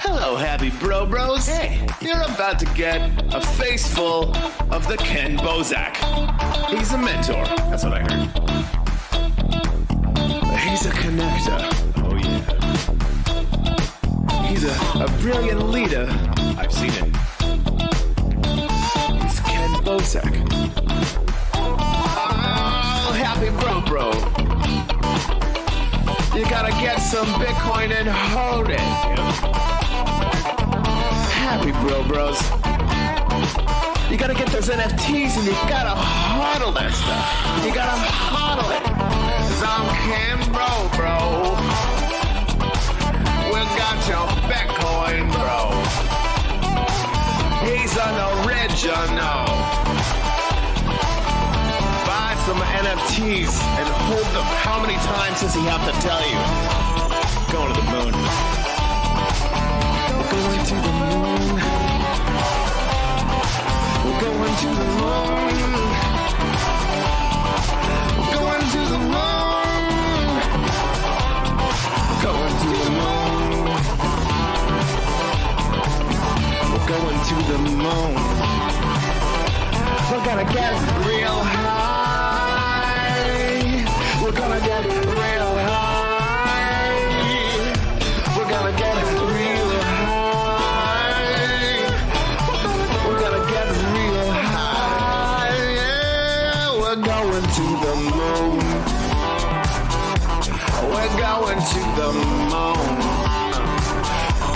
Hello, happy bros. Hey, you're about to get a face full of the Ken Bozak. He's a mentor. That's what I heard. He's a connector. Oh, yeah. He's a brilliant leader. I've seen it. He's Ken Bozak. Oh, happy bro. You gotta get some Bitcoin and hold it. Happy bros. You gotta get those NFTs and you gotta hodl that stuff. You gotta hodl it. Some can bro. We got your Bitcoin, bro. He's an original. Buy some NFTs and hold them. How many times does he have to tell you? Going to the moon. Going to the moon. We're going to the moon. We're going to the moon. Going to the moon. We're going to the moon. We're gonna get real high. We're gonna get real high. We're gonna get real high. We're gonna get real high. Yeah, we're going to the moon. We're going to the moon.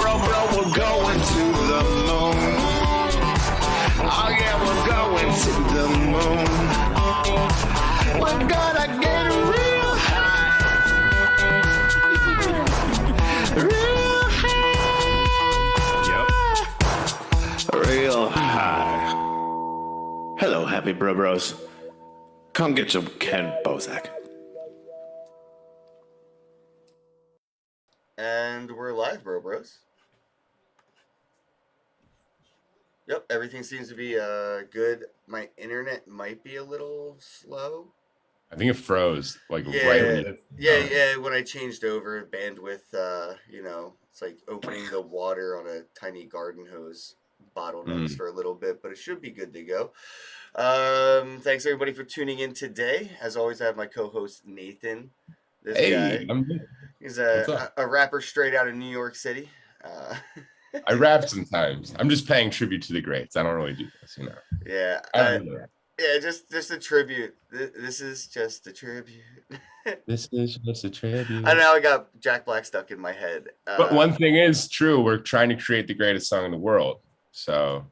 Bro, we're going to the moon. Oh yeah, we're going to the moon. We're gonna get real high. Real high. Yep. Real high. Hello, happy bros. Come get some Ken Bozak. And we're live, bros. Yep, everything seems to be good. My internet might be a little slow. I think it froze right when you... Yeah. When I changed over bandwidth, it's like opening the water on a tiny garden hose bottlenecks for a little bit, but it should be good to go. Thanks everybody for tuning in today. As always, I have my co-host Nathan. This guy. He's a rapper straight out of New York City. I rap sometimes. I'm just paying tribute to the greats. I don't really do this, Yeah. Just a tribute. This is just a tribute. This is just a tribute. I know I got Jack Black stuck in my head. But one thing is true. We're trying to create the greatest song in the world. So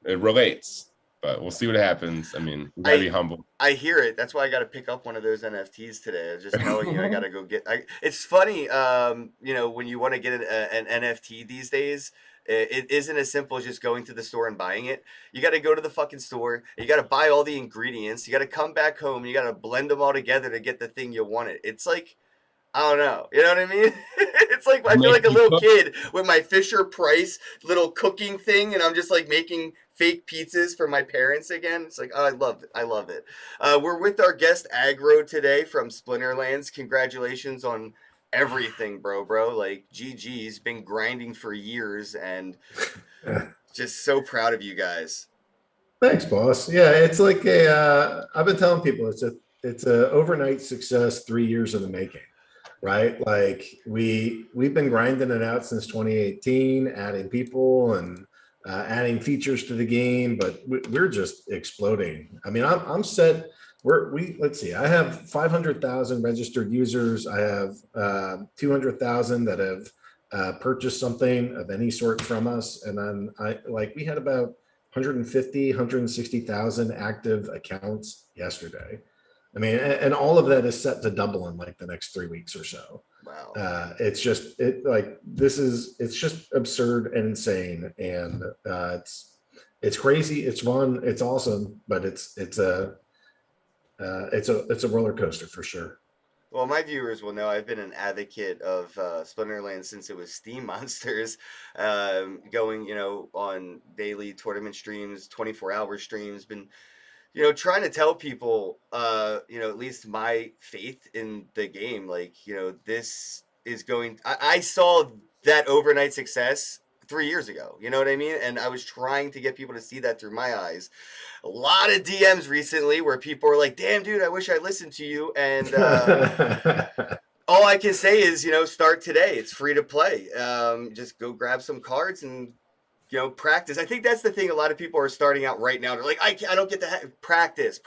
it relates. But we'll see what happens. I mean, we gotta be humble. I hear it. That's why I got to pick up one of those NFTs today. I was just telling you, I got to go get. It's funny, when you want to get an NFT these days, it isn't as simple as just going to the store and buying it. You got to go to the fucking store. You got to buy all the ingredients. You got to come back home. You got to blend them all together to get the thing you wanted. It's like, I don't know. You know what I mean? It's like I feel like a little kid with my Fisher Price little cooking thing, and I'm just like making fake pizzas for my parents again. It's like, oh, I love it. We're with our guest Aggroed today from Splinterlands. Congratulations on everything, bro. Like GG's been grinding for years, and just so proud of you guys. Thanks, boss. Yeah, it's like I've been telling people it's a overnight success, 3 years in the making. Right? Like we've been grinding it out since 2018, adding people and adding features to the game, but we're just exploding. I mean, I'm set. Let's see. I have 500,000 registered users. I have 200,000 that have purchased something of any sort from us, and then we had about 160,000 active accounts yesterday. I mean, and all of that is set to double in like the next 3 weeks or so. Wow. It's just it's just absurd and insane. And it's crazy. It's fun. It's awesome, but it's a roller coaster for sure. Well, my viewers will know I've been an advocate of Splinterlands since it was Steam Monsters, going, on daily tournament streams, 24-hour streams, been trying to tell people, at least my faith in the game, this is going. I saw that overnight success 3 years ago. You know what I mean? And I was trying to get people to see that through my eyes. A lot of DMs recently where people are like, damn, dude, I wish I listened to you. And all I can say is, start today. It's free to play. Just go grab some cards and practice. I think that's the thing. A lot of people are starting out right now. They're like, I don't get to practice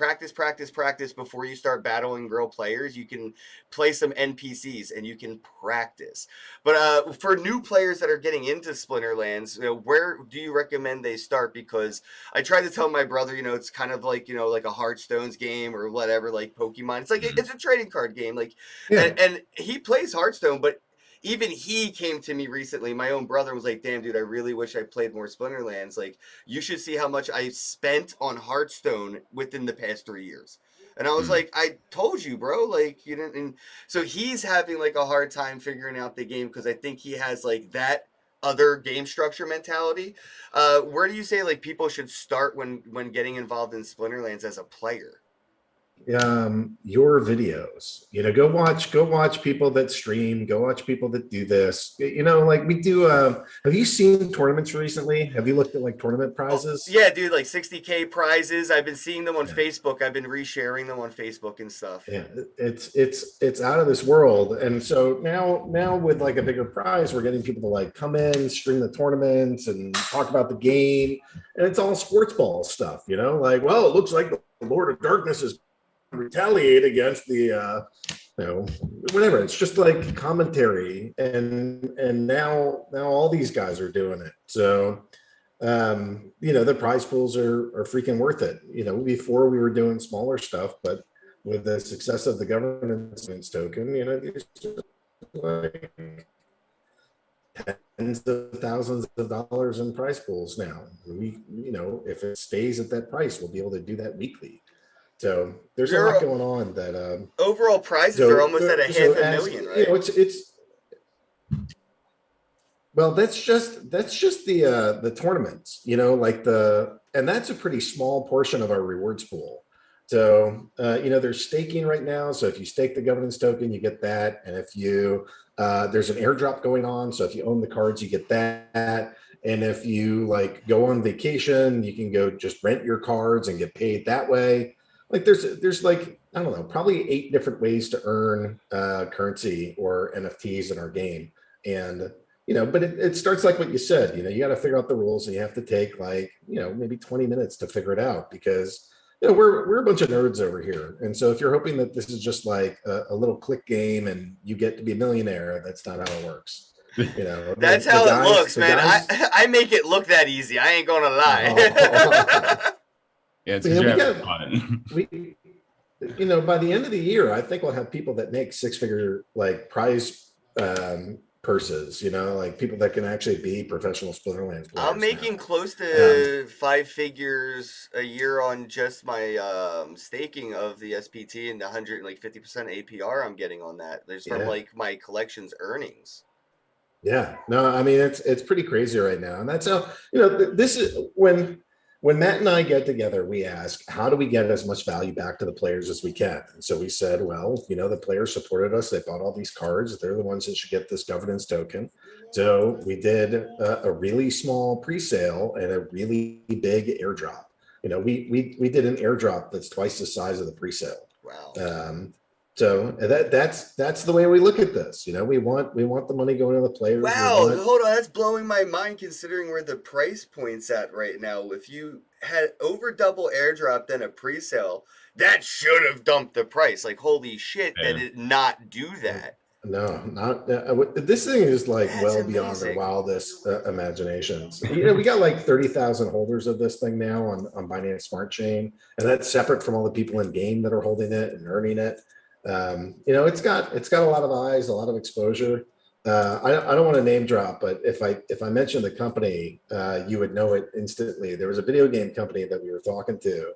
before you start battling real players. You can play some NPCs and you can practice. But for new players that are getting into Splinterlands, where do you recommend they start? Because I try to tell my brother, it's kind of like, like a Hearthstone's game or whatever, like Pokemon. It's like, it's a trading card game. Like, Yeah. and he plays Hearthstone, but even he came to me recently. My own brother was like, damn, dude, I really wish I played more Splinterlands. Like, you should see how much I spent on Hearthstone within the past 3 years. And I was like, I told you, bro, like, you didn't. And so he's having like a hard time figuring out the game because I think he has like that other game structure mentality. Where do you say like people should start when getting involved in Splinterlands as a player? Your videos, go watch people that stream, go watch people that do this, like we do. Have you seen tournaments recently? Have you looked at like tournament prizes? Yeah, dude, like 60K prizes. I've been seeing them on Yeah. Facebook. I've been resharing them on Facebook and stuff. Yeah, it's out of this world. And so now with like a bigger prize, we're getting people to like come in, stream the tournaments and talk about the game. And it's all sports ball stuff, like, well, it looks like the Lord of Darkness is retaliate against the whatever. It's just like commentary, and now all these guys are doing it. So the prize pools are freaking worth it. Before we were doing smaller stuff, but with the success of the governance token, these are like tens of thousands of dollars in prize pools now. If it stays at that price, we'll be able to do that weekly. So there's a lot going on that overall prizes are almost at $500,000, right? It's well, that's just the tournaments, and that's a pretty small portion of our rewards pool. So there's staking right now. So if you stake the governance token, you get that. And if you there's an airdrop going on. So if you own the cards, you get that. And if you like go on vacation, you can go just rent your cards and get paid that way. Like there's like, I don't know, probably 8 different ways to earn currency or NFTs in our game. And, but it starts like what you said, you got to figure out the rules, and you have to take like, maybe 20 minutes to figure it out because, we're a bunch of nerds over here. And so if you're hoping that this is just like a little click game and you get to be a millionaire, that's not how it works. That's how it looks, man. I make it look that easy. I ain't going to lie. Yeah, it's fun. By the end of the year, I think we'll have people that make 6-figure like prize purses. Like people that can actually be professional Splinterlands players. I'm making close to 5 figures a year on just my staking of the SPT and the 150% APR I'm getting on that. There's from like my collection's earnings. Yeah, no, I mean it's pretty crazy right now, and that's how this is when Matt and I get together, we ask, how do we get as much value back to the players as we can? And so we said, well, the players supported us. They bought all these cards. They're the ones that should get this governance token. So we did a really small pre-sale and a really big airdrop. We did an airdrop that's twice the size of the pre-sale. Wow. So that's the way we look at this. We want the money going to the players. Wow, hold on, that's blowing my mind considering where the price point's at right now. If you had over double airdrop than a pre-sale, that should have dumped the price. Like, holy shit, did it not do that? No, not this thing is like That's well amazing. beyond our wildest imaginations. We got like 30,000 holders of this thing now on Binance Smart Chain, and that's separate from all the people in game that are holding it and earning it. It's got a lot of eyes, a lot of exposure. I don't want to name drop, but if I mention the company, you would know it instantly. There was a video game company that we were talking to,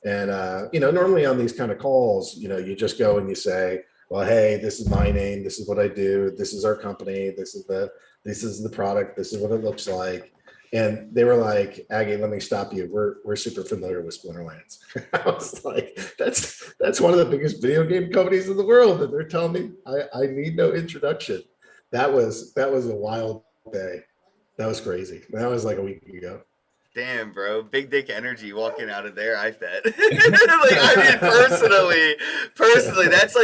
and normally on these kind of calls, you just go and you say, well, hey, this is my name, this is what I do, this is our company, this is the product, this is what it looks like. And they were like, Aggie, let me stop you. We're super familiar with Splinterlands. I was like, that's one of the biggest video game companies in the world. And they're telling me I need no introduction. That was a wild day. That was crazy. That was like a week ago. Damn, bro, big dick energy walking out of there. I bet. Like, I mean, personally, that's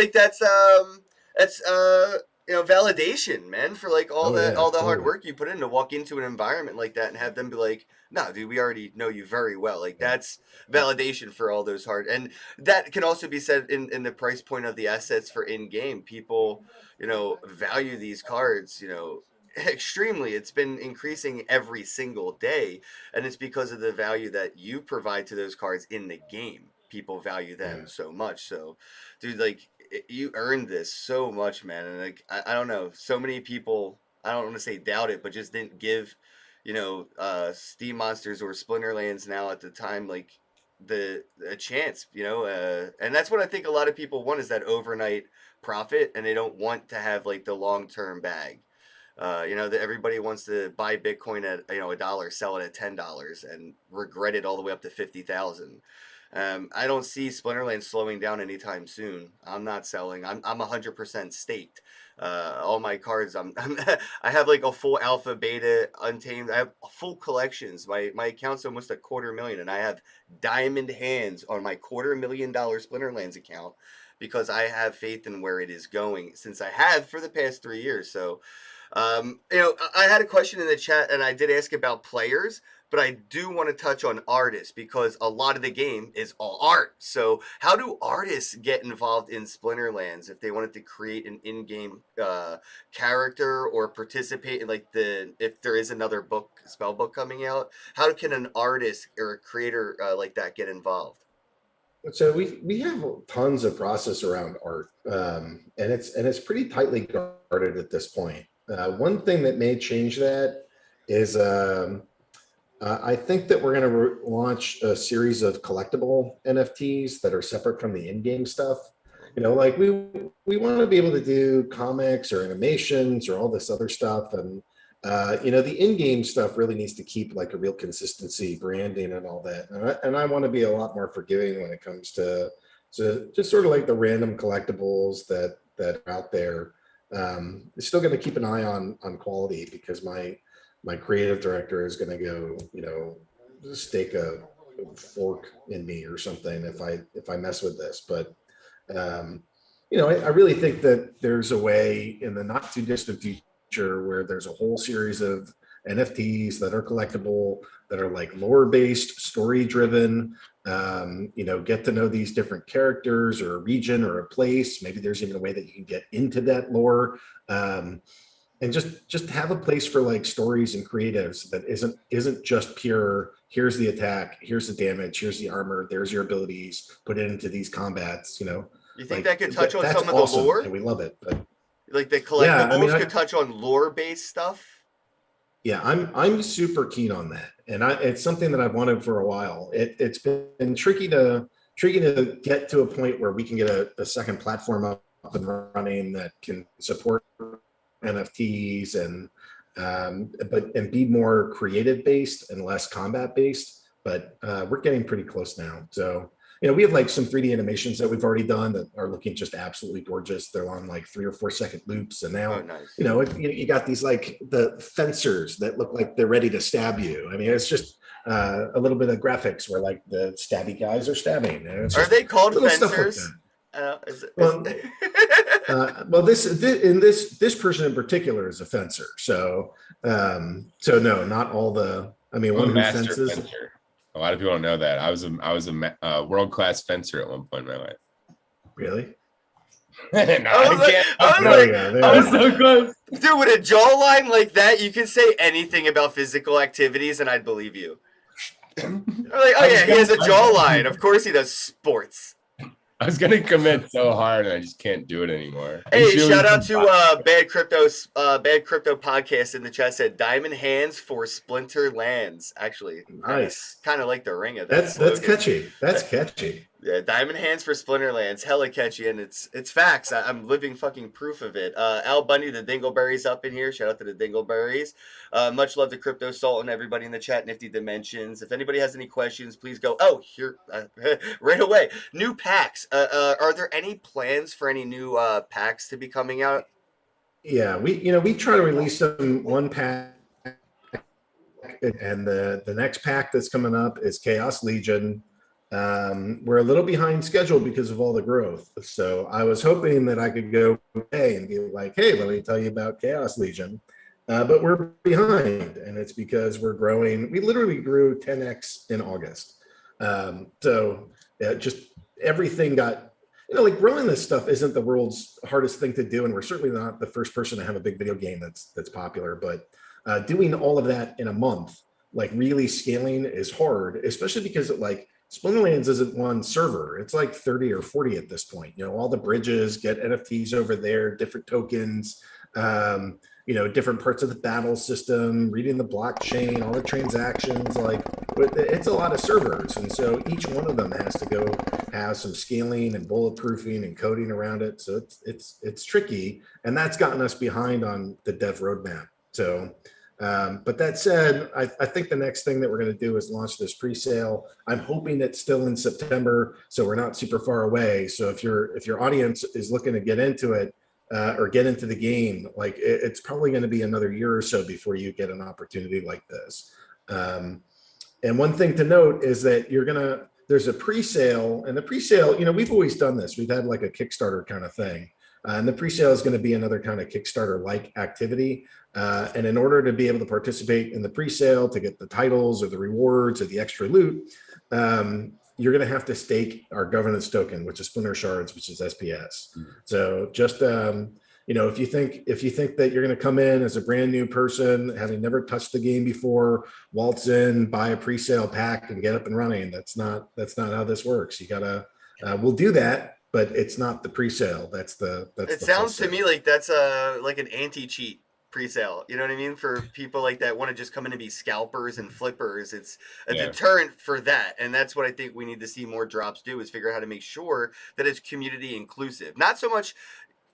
validation, man, for like Oh yeah, all the hard totally. work you put in to walk into an environment like that and have them be like, "No, dude, we already know you very well." Like that's validation for all those hard, and that can also be said in the price point of the assets for in game. People, value these cards, extremely. It's been increasing every single day, and it's because of the value that you provide to those cards in the game. People value them Yeah. so much. So, dude, like you earned this so much, man. And like I don't know, so many people. I don't want to say doubt it, but just didn't give, Steam Monsters or Splinterlands now at the time like the a chance. And that's what I think a lot of people want is that overnight profit, and they don't want to have like the long term bag. That everybody wants to buy Bitcoin at $1, sell it at $10, and regret it all the way up to 50,000. I don't see Splinterland slowing down anytime soon. I'm not selling. I'm 100% staked. All my cards. I have like a full alpha, beta, untamed. I have full collections. My account's almost a quarter million, and I have diamond hands on my $250,000 Splinterlands account because I have faith in where it is going, since I have for the past 3 years. So I had a question in the chat, and I did ask about players, but I do want to touch on artists because a lot of the game is all art. So, how do artists get involved in Splinterlands if they wanted to create an in-game character or participate in like if there is another spell book coming out? How can an artist or a creator like that get involved? So we have tons of process around art, and it's pretty tightly guarded at this point. One thing that may change that is I think that we're going to launch a series of collectible NFTs that are separate from the in-game stuff. Like we want to be able to do comics or animations or all this other stuff, and the in-game stuff really needs to keep like a real consistency, branding, and all that. And I want to be a lot more forgiving when it comes to just sort of like the random collectibles that are out there. Still going to keep an eye on quality because my creative director is going to go, stake a fork in me or something if I mess with this. But I really think that there's a way in the not too distant future where there's a whole series of NFTs that are collectible, that are like lore based, story driven. Get to know these different characters or a region or a place. Maybe there's even a way that you can get into that lore. And just have a place for like stories and creatives that isn't just pure, here's the attack, here's the damage, here's the armor, there's your abilities, put it into these combats. You think like, that could touch on that's some of awesome, the lore? and we love it. But like the collectibles could touch on lore-based stuff? Yeah, I'm super keen on that, and it's something that I've wanted for a while. It's been tricky to get to a point where we can get a second platform up and running that can support NFTs and be more creative based and less combat based. But we're getting pretty close now. So we have like some 3D animations that we've already done that are looking just absolutely gorgeous. They're on like 3 or 4 second loops, and now nice. You got these like the fencers that look like they're ready to stab you. I mean, it's just a little bit of graphics where like the stabby guys are stabbing. Are they called fencers? Well, this person in particular is a fencer. So no, not all the. I mean, one who fences. Fencer. A lot of people don't know that. I was a world-class fencer at one point in my life. Really? I was so close. Dude, with a jawline like that, you can say anything about physical activities, and I'd believe you. Like, oh yeah, he has a jawline. Of course, he does sports. I was gonna commit so hard, and I just can't do it anymore. Hey, shout out to Bad Crypto Podcast in the chat. Said Diamond Hands for Splinter Lands. Actually, nice. Kind of like the ring of that. That's catchy. That's catchy. Yeah, Diamond Hands for Splinterlands, hella catchy, and it's facts. I'm living fucking proof of it. Al Bundy, the Dingleberries up in here. Shout out to the Dingleberries. Much love to Crypto Salt and everybody in the chat. Nifty Dimensions. If anybody has any questions, please go. Oh, here right away. New packs. Are there any plans for any new packs to be coming out? Yeah, we try to release them one pack and the next pack that's coming up is Chaos Legion. We're a little behind schedule because of all the growth. So I was hoping that I could go today and be like, hey, let me tell you about Chaos Legion. But we're behind, and it's because we're growing. We literally grew 10x in August. So just everything got, like growing this stuff isn't the world's hardest thing to do. And we're certainly not the first person to have a big video game that's popular, but doing all of that in a month, like really scaling is hard, especially because like Splinterlands isn't one server. It's like 30 or 40 at this point. All the bridges get NFTs over there, different tokens, different parts of the battle system, reading the blockchain, all the transactions, like it's a lot of servers. And so each one of them has to go have some scaling and bulletproofing and coding around it. So it's tricky. And that's gotten us behind on the dev roadmap. So, but that said, I think the next thing that we're going to do is launch this pre-sale. I'm hoping it's still in September, so we're not super far away. So if your audience is looking to get into it, or get into the game, like it's probably going to be another year or so before you get an opportunity like this. And one thing to note is that there's a pre-sale, and the pre-sale, we've always done this. We've had like a Kickstarter kind of thing. And the pre-sale is going to be another kind of Kickstarter-like activity. And in order to be able to participate in the pre-sale, to get the titles or the rewards or the extra loot, you're going to have to stake our governance token, which is Splinter Shards, which is SPS. So just, if you think that you're going to come in as a brand new person, having never touched the game before, waltz in, buy a pre-sale pack and get up and running. That's not how this works. You gotta, we'll do that, but it's not the pre-sale. It sounds to me like that's like an anti-cheat pre-sale. You know what I mean? For people like that want to just come in and be scalpers and flippers, it's a deterrent for that. And that's what I think we need to see more drops do, is figure out how to make sure that it's community inclusive. Not so much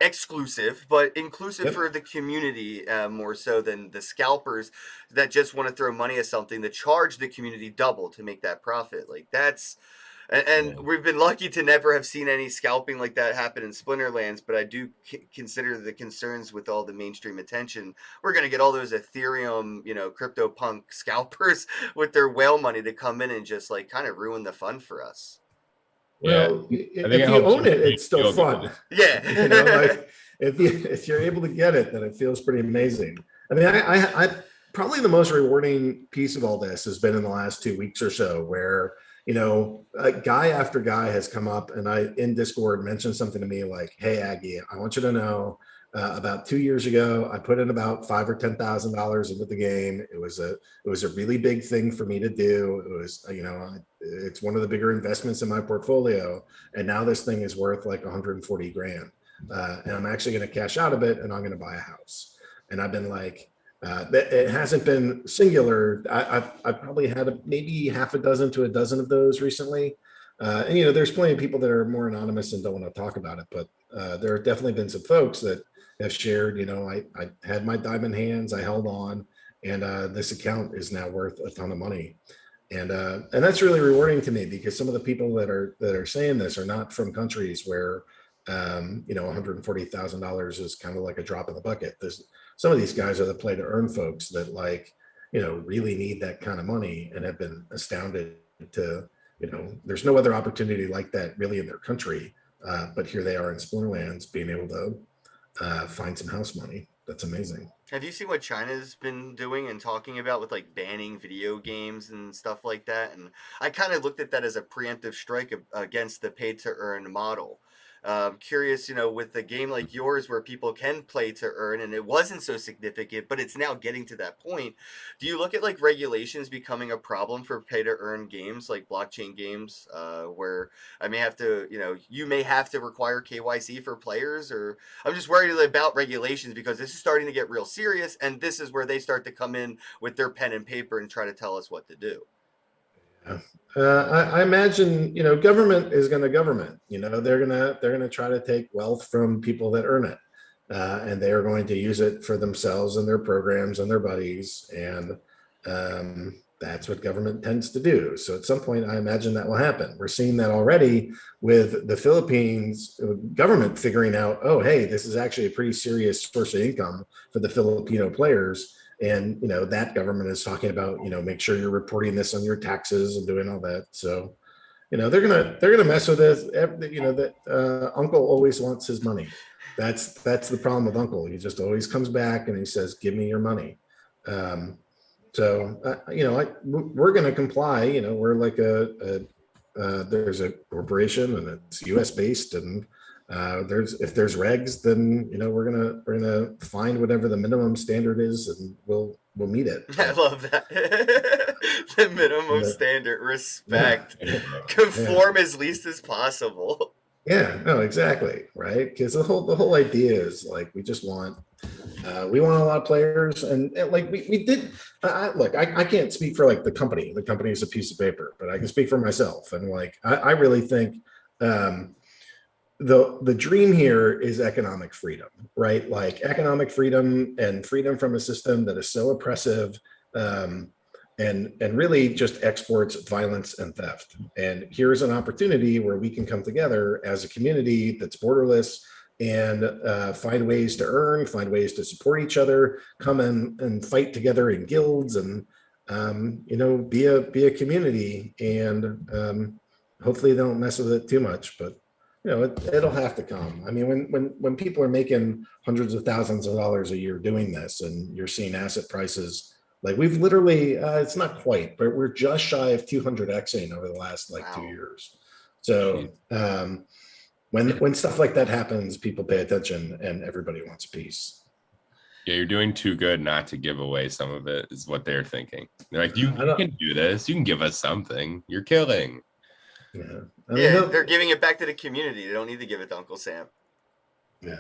exclusive, but inclusive for the community, more so than the scalpers that just want to throw money at something that charge the community double to make that profit. Like that's... And we've been lucky to never have seen any scalping like that happen in Splinterlands, but I do consider the concerns with all the mainstream attention. We're going to get all those Ethereum, CryptoPunk scalpers with their whale money to come in and just like kind of ruin the fun for us. Well, if you own it, it's still fun. Yeah. Like if you're able to get it, then it feels pretty amazing. I mean, I probably the most rewarding piece of all this has been in the last 2 weeks or so, where guy after guy has come up and in Discord mentioned something to me like, hey, Aggie, I want you to know about 2 years ago, I put in about $5,000 or $10,000 into the game. It was a really big thing for me to do. It was, it's one of the bigger investments in my portfolio. And now this thing is worth like 140 grand. And I'm actually going to cash out of it and I'm going to buy a house. And I've been like, it hasn't been singular. I've probably had maybe half a dozen to a dozen of those recently. And, there's plenty of people that are more anonymous and don't want to talk about it. But there have definitely been some folks that have shared, I had my diamond hands, I held on, and this account is now worth a ton of money. And that's really rewarding to me, because some of the people that are saying this are not from countries where, $140,000 is kind of like a drop in the bucket. Some of these guys are the play to earn folks that really need that kind of money and have been astounded to, there's no other opportunity like that really in their country. But here they are in Splinterlands being able to find some house money. That's amazing. Have you seen what China's been doing and talking about with like banning video games and stuff like that? And I kind of looked at that as a preemptive strike against the pay to earn model. Curious, with a game like yours where people can play to earn and it wasn't so significant, but it's now getting to that point. Do you look at like regulations becoming a problem for pay to earn games like blockchain games, where I may have to, you may have to require KYC for players? Or I'm just worried about regulations, because this is starting to get real serious, and this is where they start to come in with their pen and paper and try to tell us what to do. I imagine, government is going to government. They're gonna try to take wealth from people that earn it, and they are going to use it for themselves and their programs and their buddies, and that's what government tends to do. So at some point, I imagine that will happen. We're seeing that already with the Philippines government figuring out, oh, hey, this is actually a pretty serious source of income for the Filipino players. And, that government is talking about, make sure you're reporting this on your taxes and doing all that. So, they're gonna mess with this. That Uncle always wants his money. That's the problem with Uncle. He just always comes back and he says, "Give me your money." So we're gonna comply. We're like there's a corporation and it's U.S. based, and if there's regs, then we're gonna find whatever the minimum standard is, and we'll meet it. I love that. The minimum Yeah. standard, Yeah, respect, Yeah. conform as least as possible. yeah, no, exactly, right? Because the whole idea is like we want a lot of players, and like we did. Look, I can't speak for like the company. The company is a piece of paper, but I can speak for myself, and like I really think. The dream here is economic freedom, right? Like economic freedom and freedom from a system that is so oppressive, and really just exports violence and theft. And here's an opportunity where we can come together as a community that's borderless and find ways to earn, find ways to support each other, come in and fight together in guilds, and be a community. And hopefully they don't mess with it too much, but it'll have to come. I mean, when people are making hundreds of thousands of dollars a year doing this, and you're seeing asset prices, like we've literally, it's not quite, but we're just shy of 200xing over the last like 2 years. So when stuff like that happens, people pay attention and everybody wants a piece. Yeah, you're doing too good not to give away some of it, is what they're thinking. They're like, you can do this. You can give us something. You're killing. Yeah. They're giving it back to the community. They don't need to give it to Uncle Sam. Yeah,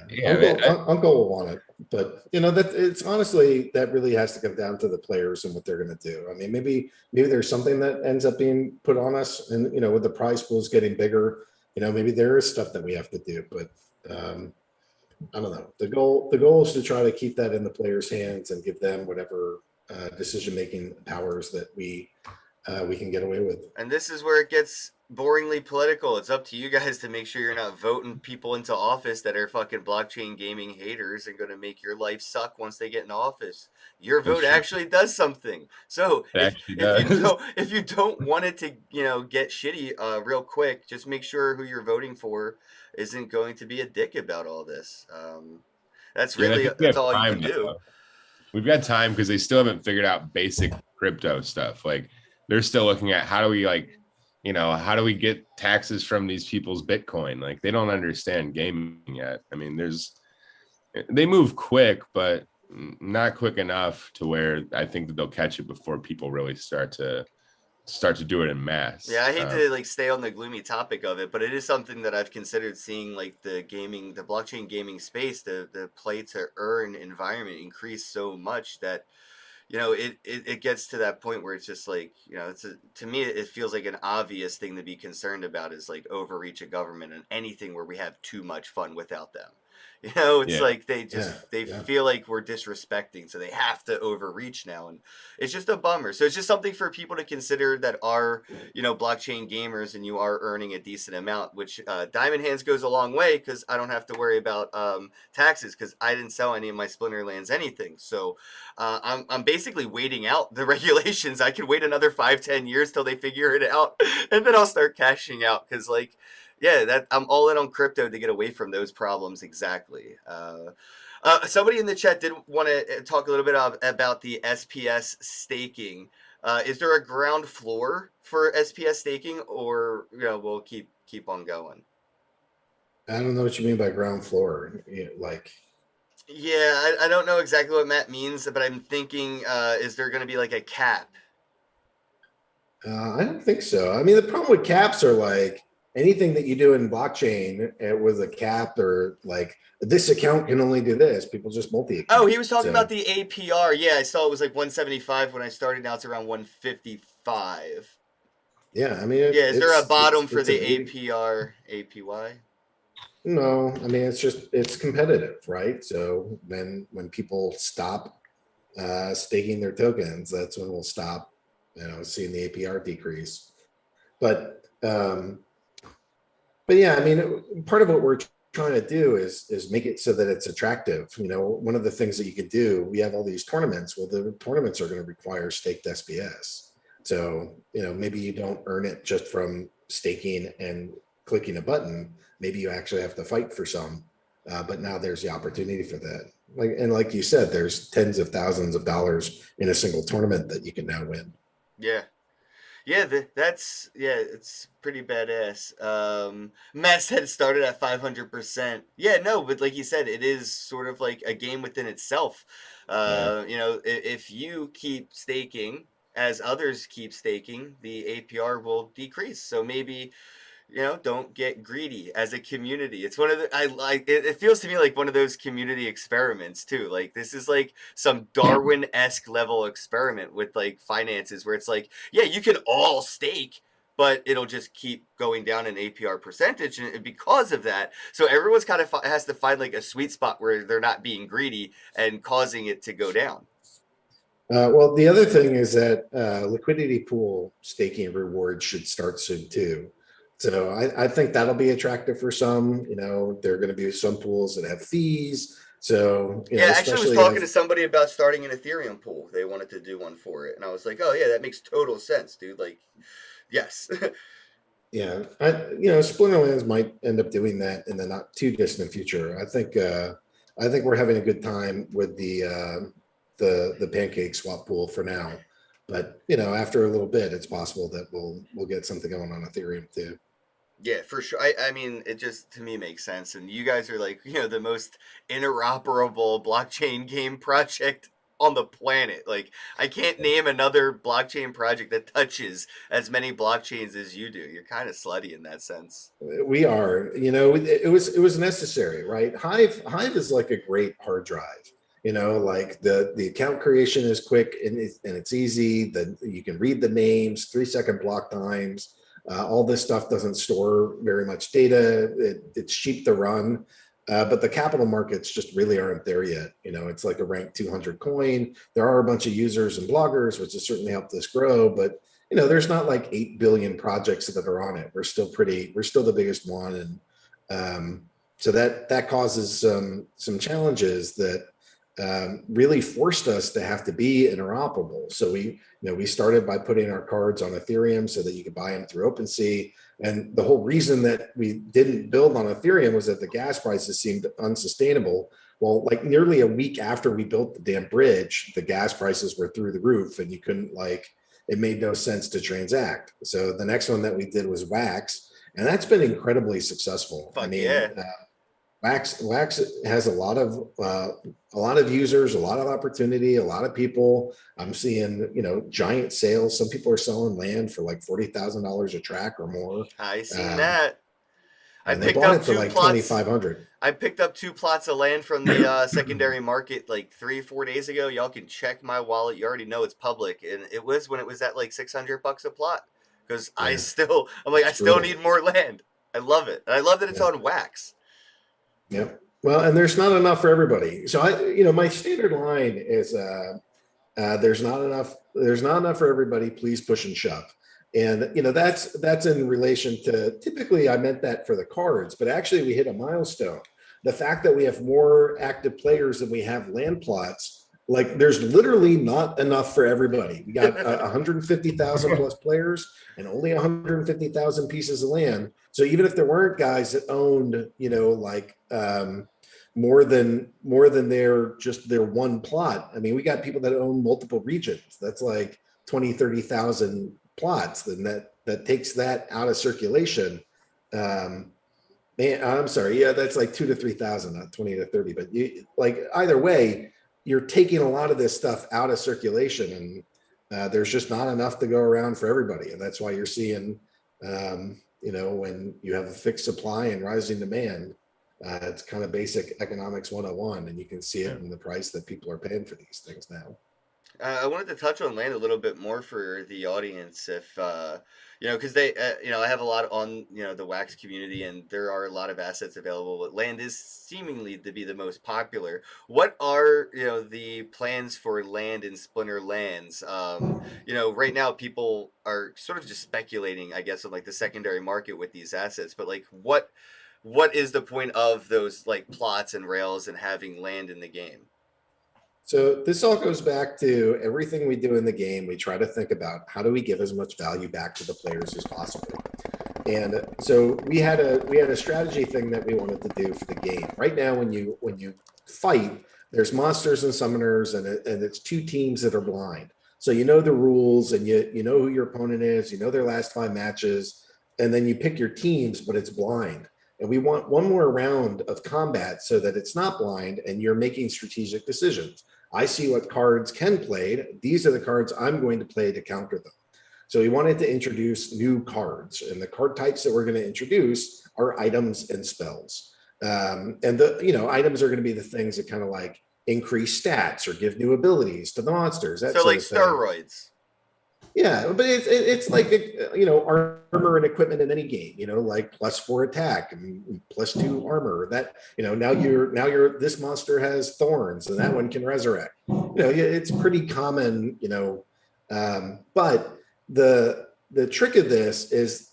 Uncle will want it, but that it's honestly that really has to come down to the players and what they're going to do. I mean, maybe there's something that ends up being put on us, and with the prize pools getting bigger, maybe there is stuff that we have to do. But I don't know. The goal is to try to keep that in the players' hands and give them whatever decision making powers that we can get away with. And this is where it gets boringly political. It's up to you guys to make sure you're not voting people into office that are fucking blockchain gaming haters and going to make your life suck once they get in office. Your vote actually does something. So if you don't want it to get shitty real quick, just make sure who you're voting for isn't going to be a dick about all this. That's all you can do. We've got time because they still haven't figured out basic crypto stuff. Like they're still looking at how do we get taxes from these people's Bitcoin? Like they don't understand gaming yet. I mean, they move quick, but not quick enough to where I think that they'll catch it before people really start to do it in mass. Yeah, I hate to stay on the gloomy topic of it, but it is something that I've considered seeing the blockchain gaming space, the play to earn environment increase so much that it gets to that point where it's just like, to me, it feels like an obvious thing to be concerned about is like overreach of government and anything where we have too much fun without them. It's like they feel like we're disrespecting, so they have to overreach now, and it's just a bummer. So it's just something for people to consider that are blockchain gamers, and you are earning a decent amount, which Diamond Hands goes a long way because I don't have to worry about taxes because I didn't sell any of my Splinterlands anything. So I'm basically waiting out the regulations. I could wait another 5-10 years till they figure it out, and then I'll start cashing out because I'm all in on crypto to get away from those problems. Exactly. Somebody in the chat did want to talk a little bit about the SPS staking. Is there a ground floor for SPS staking, or we'll keep on going? I don't know what you mean by ground floor. I don't know exactly what Matt means, but I'm thinking, is there going to be like a cap? I don't think so. I mean, the problem with caps are like anything that you do in blockchain with a cap, or like this account can only do this. People just multi-account. Oh, he was talking about the APR. Yeah, I saw it was like 175 when I started. Now it's around 155. Yeah, I mean, is there a bottom for the APR, APY? No, I mean, it's competitive, right? So when people stop staking their tokens, that's when we'll stop, seeing the APR decrease. But yeah, I mean, part of what we're trying to do is make it so that it's attractive. You know, one of the things that you could do, we have all these tournaments. Well, the tournaments are going to require staked SPS. So, you know, maybe you don't earn it just from staking and clicking a button. Maybe you actually have to fight for some. But now there's the opportunity for that. Like you said, there's tens of thousands of dollars in a single tournament that you can now win. Yeah. Yeah, that's it's pretty badass. Matt said it started at 500%. Yeah, no, but like you said, it is sort of like a game within itself. Yeah. You know, if you keep staking as others keep staking, the APR will decrease. So maybe, you know, don't get greedy as a community. It's one of the, I like it, it feels to me like one of those community experiments too. Like this is like some Darwin-esque level experiment with like finances where it's like, yeah, you can all stake, but it'll just keep going down in APR percentage, and because of that, so everyone's kind of has to find like a sweet spot where they're not being greedy and causing it to go down. Well, the other thing is that liquidity pool staking rewards should start soon too. So I think that'll be attractive for some. You know, there are going to be some pools that have fees. So, you know, Yeah, actually, I was especially talking to as, somebody about starting an Ethereum pool. They wanted to do one for it, and I was like, "Oh yeah, that makes total sense, dude." Like, yes, yeah, you know, Splinterlands might end up doing that in the not too distant future. I think we're having a good time with the pancake swap pool for now. But you know, after a little bit, it's possible that we'll get something going on Ethereum too. yeah, for sure. I mean, it just to me makes sense. And you guys are like, you know, the most interoperable blockchain game project on the planet. Like, I can't name another blockchain project that touches as many blockchains as you do. You're kind of slutty in that sense. We are, you know, it was necessary, right? Hive is like a great hard drive. You know, like the account creation is quick and it's easy. That you can read the names, 3 second block times. All this stuff doesn't store very much data. It's cheap to run. But the capital markets just really aren't there yet. You know, it's like a rank 200 coin. There are a bunch of users and bloggers, which has certainly helped us grow, but you know, there's not like 8 billion projects that are on it. We're still the biggest one. And so that causes some challenges that really forced us to have to be interoperable. So we started by putting our cards on Ethereum so that you could buy them through OpenSea. And the whole reason that we didn't build on Ethereum was that the gas prices seemed unsustainable. Well, like nearly a week after we built the damn bridge, the gas prices were through the roof and you couldn't it made no sense to transact. So the next one that we did was Wax, and that's been incredibly successful. I Fuck mean, yeah. Wax has a lot of users, a lot of opportunity, a lot of people. I'm seeing, you know, giant sales. Some people are selling land for like $40,000 a track or more, I seen um, that. I and they picked bought up it for two like plots. 2,500. I picked up 2 plots of land from the secondary market like 3 4 days ago. Y'all can check my wallet. You already know it's public, and it was when it was at like $600 a plot. Because Yeah, I'm like, I it's still brutal. need more land. I love it, and I love that it's Yeah. on Wax. Yeah. Well, and there's not enough for everybody. So you know, my standard line is, there's not enough for everybody. Please push and shove. And you know, that's in relation to, typically I meant that for the cards, but actually we hit a milestone. The fact that we have more active players than we have land plots, like there's literally not enough for everybody. We got 150,000 plus players and only 150,000 pieces of land. So even if there weren't guys that owned, you know, like more than their one plot. I mean, we got people that own multiple regions. That's like 20, 30,000 plots. Then that takes that out of circulation. Man, I'm sorry. Yeah, that's like 2 to 3,000, not 20 to 30. But like either way, you're taking a lot of this stuff out of circulation, and there's just not enough to go around for everybody. And that's why you're seeing, you know, when you have a fixed supply and rising demand, it's kind of basic economics 101, and you can see it in the price that people are paying for these things now. I wanted to touch on land a little bit more for the audience, if you know, because they, you know, I have a lot on, you know, the Wax community, and there are a lot of assets available. But land is seemingly to be the most popular. What are, you know, the plans for land in Splinter Lands? You know, right now people are sort of just speculating, I guess, on like the secondary market with these assets. But like, what is the point of those like plots and rails and having land in the game? So this all goes back to everything we do in the game. We try to think about how do we give as much value back to the players as possible. And so we had a strategy thing that we wanted to do for the game. Right now, when you fight, there's monsters and summoners, and it's two teams that are blind. So you know the rules, and you know who your opponent is, you know their last 5 matches, and then you pick your teams, but it's blind. And we want one more round of combat so that it's not blind and you're making strategic decisions. I see what cards Ken played. These are the cards I'm going to play to counter them. So we wanted to introduce new cards, and the card types that we're going to introduce are items and spells. And the items are going to be the things that kind of like increase stats or give new abilities to the monsters. So like steroids. Yeah, but it's like armor and equipment in any game. Like +4 attack and +2 armor. That now you're this monster has thorns and that one can resurrect. It's pretty common. But the trick of this is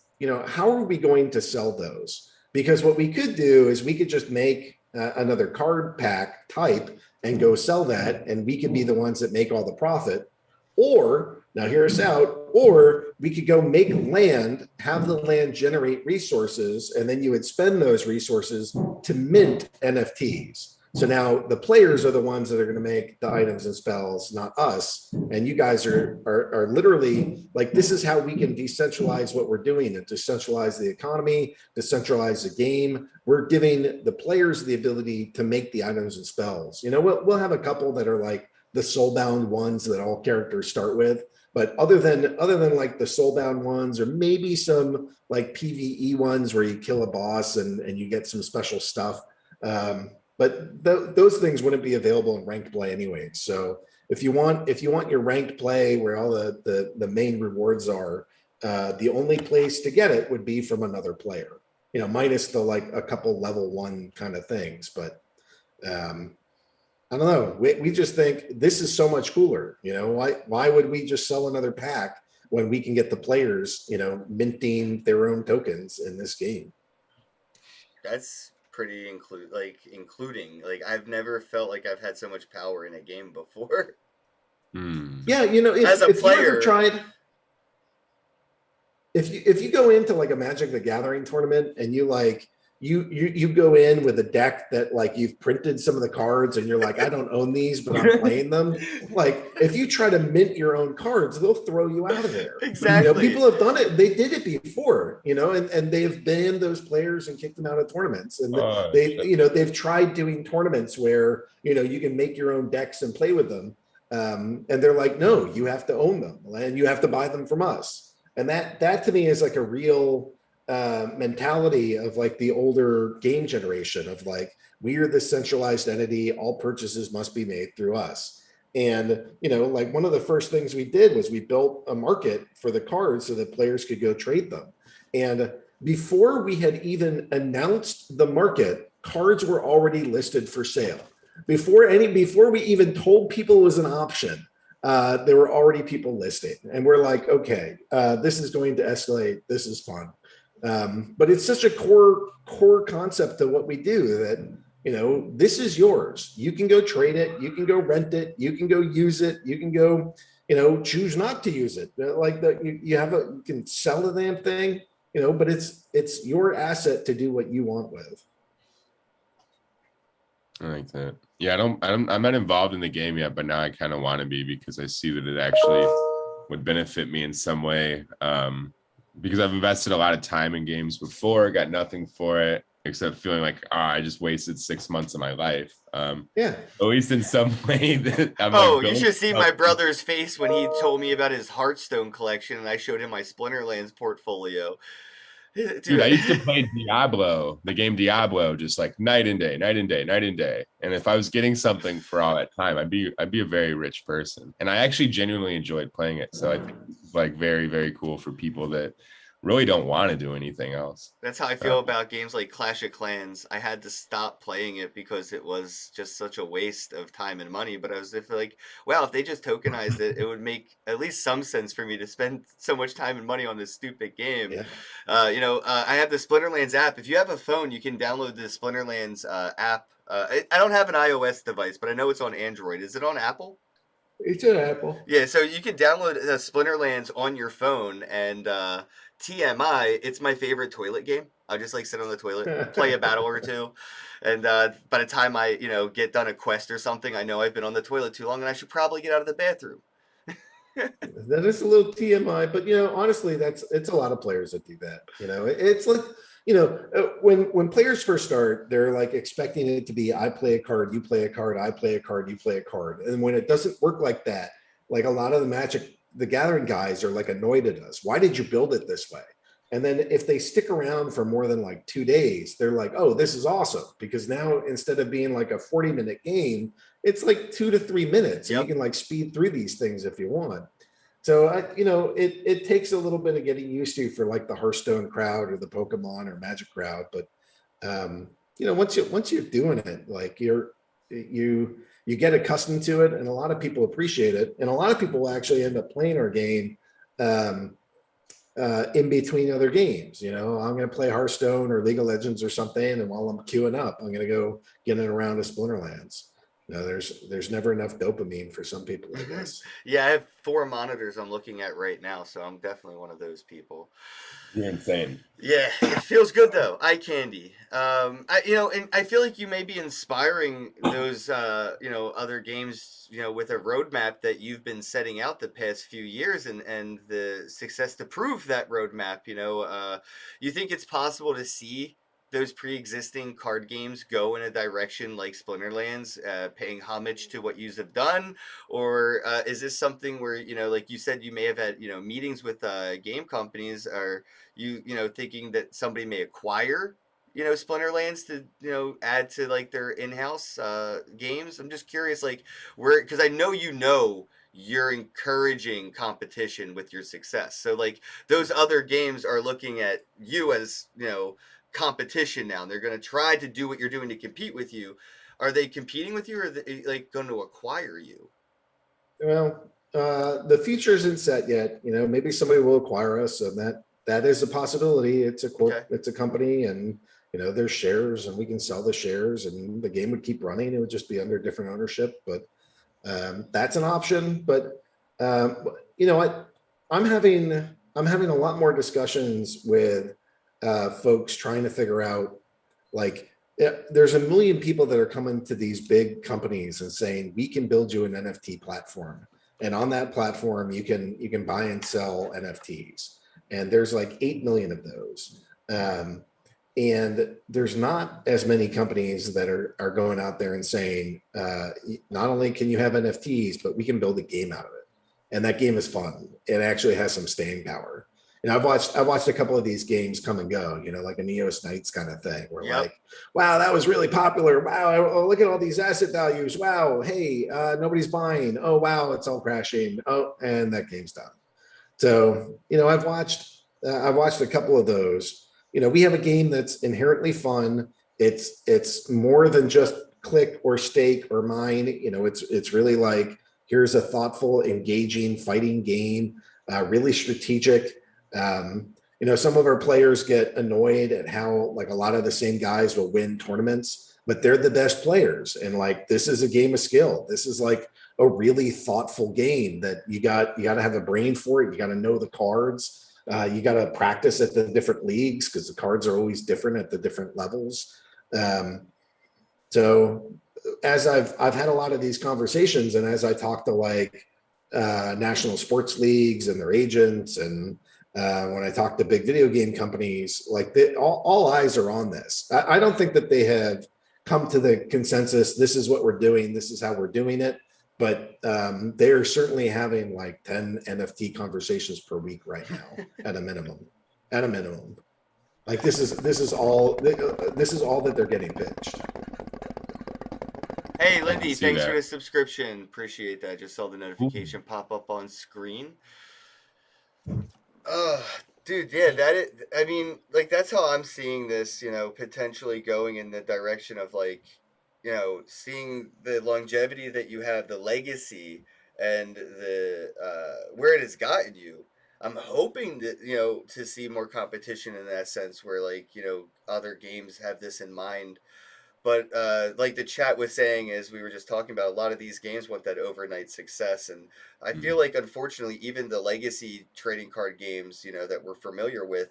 how are we going to sell those? Because what we could do is we could just make another card pack type and go sell that, and we could be the ones that make all the profit. Or now hear us out, or we could go make land, have the land generate resources, and then you would spend those resources to mint NFTs. So now the players are the ones that are going to make the items and spells, not us. And you guys are literally like, this is how we can decentralize what we're doing and decentralize the economy, decentralize the game. We're giving the players the ability to make the items and spells. We'll have a couple that are like the soulbound ones that all characters start with. But other than like the soulbound ones, or maybe some like PvE ones where you kill a boss and you get some special stuff. But those things wouldn't be available in ranked play anyway. So if you want your ranked play where all the main rewards are, the only place to get it would be from another player. Minus the like a couple level 1 kind of things. But I don't know. We just think this is so much cooler. Why would we just sell another pack when we can get the players, minting their own tokens in this game? That's pretty including. Like I've never felt like I've had so much power in a game before. Yeah, as a player, you ever tried. If you go into like a Magic the Gathering tournament and you like. You go in with a deck that like you've printed some of the cards and you're like, I don't own these, but I'm playing them. Like if you try to mint your own cards, they'll throw you out of there. Exactly. People have done it. They did it before, and they've banned those players and kicked them out of tournaments. And they've tried doing tournaments where, you can make your own decks and play with them. And they're like, no, you have to own them and you have to buy them from us. And that to me is like a real mentality of like the older game generation of like, we are the centralized entity, all purchases must be made through us. And like one of the first things we did was we built a market for the cards so that players could go trade them. And before we had even announced the market, cards were already listed for sale. Before we even told people it was an option, there were already people listing. And we're like, okay, this is going to escalate. This is fun. But it's such a core concept of what we do that, this is yours. You can go trade it. You can go rent it. You can go use it. You can go, choose not to use it. Like that, you can sell the damn thing, but it's your asset to do what you want with. I like that. Yeah, I'm not involved in the game yet, but now I kind of want to be because I see that it actually would benefit me in some way. Because I've invested a lot of time in games before, got nothing for it, except feeling like, I just wasted 6 months of my life. Yeah. At least in some way. That I'm you should see my brother's face when he told me about his Hearthstone collection and I showed him my Splinterlands portfolio. Dude, I used to play Diablo, the game Diablo, just like night and day. And if I was getting something for all that time, I'd be a very rich person. And I actually genuinely enjoyed playing it. So I think it's like very, very cool for people that really don't want to do anything else. That's how I feel about games like Clash of Clans. I had to stop playing it because it was just such a waste of time and money. But I was like, wow, if they just tokenized it, it would make at least some sense for me to spend so much time and money on this stupid game. Yeah. I have the Splinterlands app. If you have a phone, you can download the Splinterlands app. I don't have an iOS device, but I know it's on Android. Is it on Apple? It's an Apple. Yeah, so you can download Splinterlands on your phone, and TMI, it's my favorite toilet game. I just like sit on the toilet, play a battle or two, and by the time I get done a quest or something, I know I've been on the toilet too long, and I should probably get out of the bathroom. That is a little TMI, but honestly, it's a lot of players that do that. It's like when players first start, they're like expecting it to be I play a card, you play a card, I play a card, you play a card, and when it doesn't work like that, like a lot of the Magic the Gathering guys are like annoyed at us. Why did you build it this way? And then if they stick around for more than like 2 days, they're like, oh, this is awesome. Because now instead of being like a 40-minute game, it's like 2 to 3 minutes. Yep. And you can like speed through these things if you want. So, it takes a little bit of getting used to for like the Hearthstone crowd or the Pokemon or Magic crowd. But, once you're doing it, like you get accustomed to it, and a lot of people appreciate it. And a lot of people will actually end up playing our game in between other games. I'm going to play Hearthstone or League of Legends or something, and while I'm queuing up, I'm going to go get in a round of Splinterlands. There's never enough dopamine for some people, I guess. Yeah, I have 4 monitors I'm looking at right now, so I'm definitely one of those people. You're insane. Yeah, it feels good though. Eye candy. And I feel like you may be inspiring those, other games, with a roadmap that you've been setting out the past few years, and the success to prove that roadmap. You think it's possible to see those pre-existing card games go in a direction like Splinterlands, paying homage to what you have done? Or is this something where, like you said, you may have had, meetings with game companies, or you thinking that somebody may acquire, Splinterlands to, add to like their in-house games? I'm just curious, like, because I know you're encouraging competition with your success. So like those other games are looking at you as, competition now, and they're going to try to do what you're doing to compete with you. Are they competing with you, or are they like going to acquire you? Well, the future isn't set yet. Maybe somebody will acquire us, and that is a possibility. It's a company, and there's shares, and we can sell the shares, and the game would keep running. It would just be under different ownership, but that's an option. But I'm having a lot more discussions with folks trying to figure out, like, there's a million people that are coming to these big companies and saying, we can build you an NFT platform, and on that platform you can buy and sell NFTs, and there's like 8 million of those, and there's not as many companies that are going out there and saying, not only can you have NFTs, but we can build a game out of it, and that game is fun. It actually has some staying power. I've watched a couple of these games come and go, like a Neos Knights kind of thing, where like, wow, that was really popular. Wow, look at all these asset values. Wow, hey, nobody's buying. Oh, wow, it's all crashing. Oh, and that game's done. So, I've watched a couple of those. We have a game that's inherently fun. It's more than just click or stake or mine. It's really like, here's a thoughtful, engaging fighting game, really strategic. Some of our players get annoyed at how like a lot of the same guys will win tournaments, but they're the best players. And like, this is a game of skill. This is like a really thoughtful game that you got to have a brain for it. You got to know the cards. You got to practice at the different leagues, because the cards are always different at the different levels. So as I've had a lot of these conversations, and as I talk to like national sports leagues and their agents, and when I talk to big video game companies, like all eyes are on this. I don't think that they have come to the consensus, this is what we're doing, this is how we're doing it. But they're certainly having like 10 NFT conversations per week right now, at a minimum. Like this is all that they're getting pitched. Hey, Lindy, thanks that. for the subscription. Appreciate that. Just saw the notification pop up on screen. Dude, yeah, that is, I mean, like that's how I'm seeing this, potentially going in the direction of like, seeing the longevity that you have, the legacy and the where it has gotten you. I'm hoping that, to see more competition in that sense where like, other games have this in mind. But like the chat was saying, as we were just talking about, a lot of these games want that overnight success, and I feel like unfortunately, even the legacy trading card games, that we're familiar with,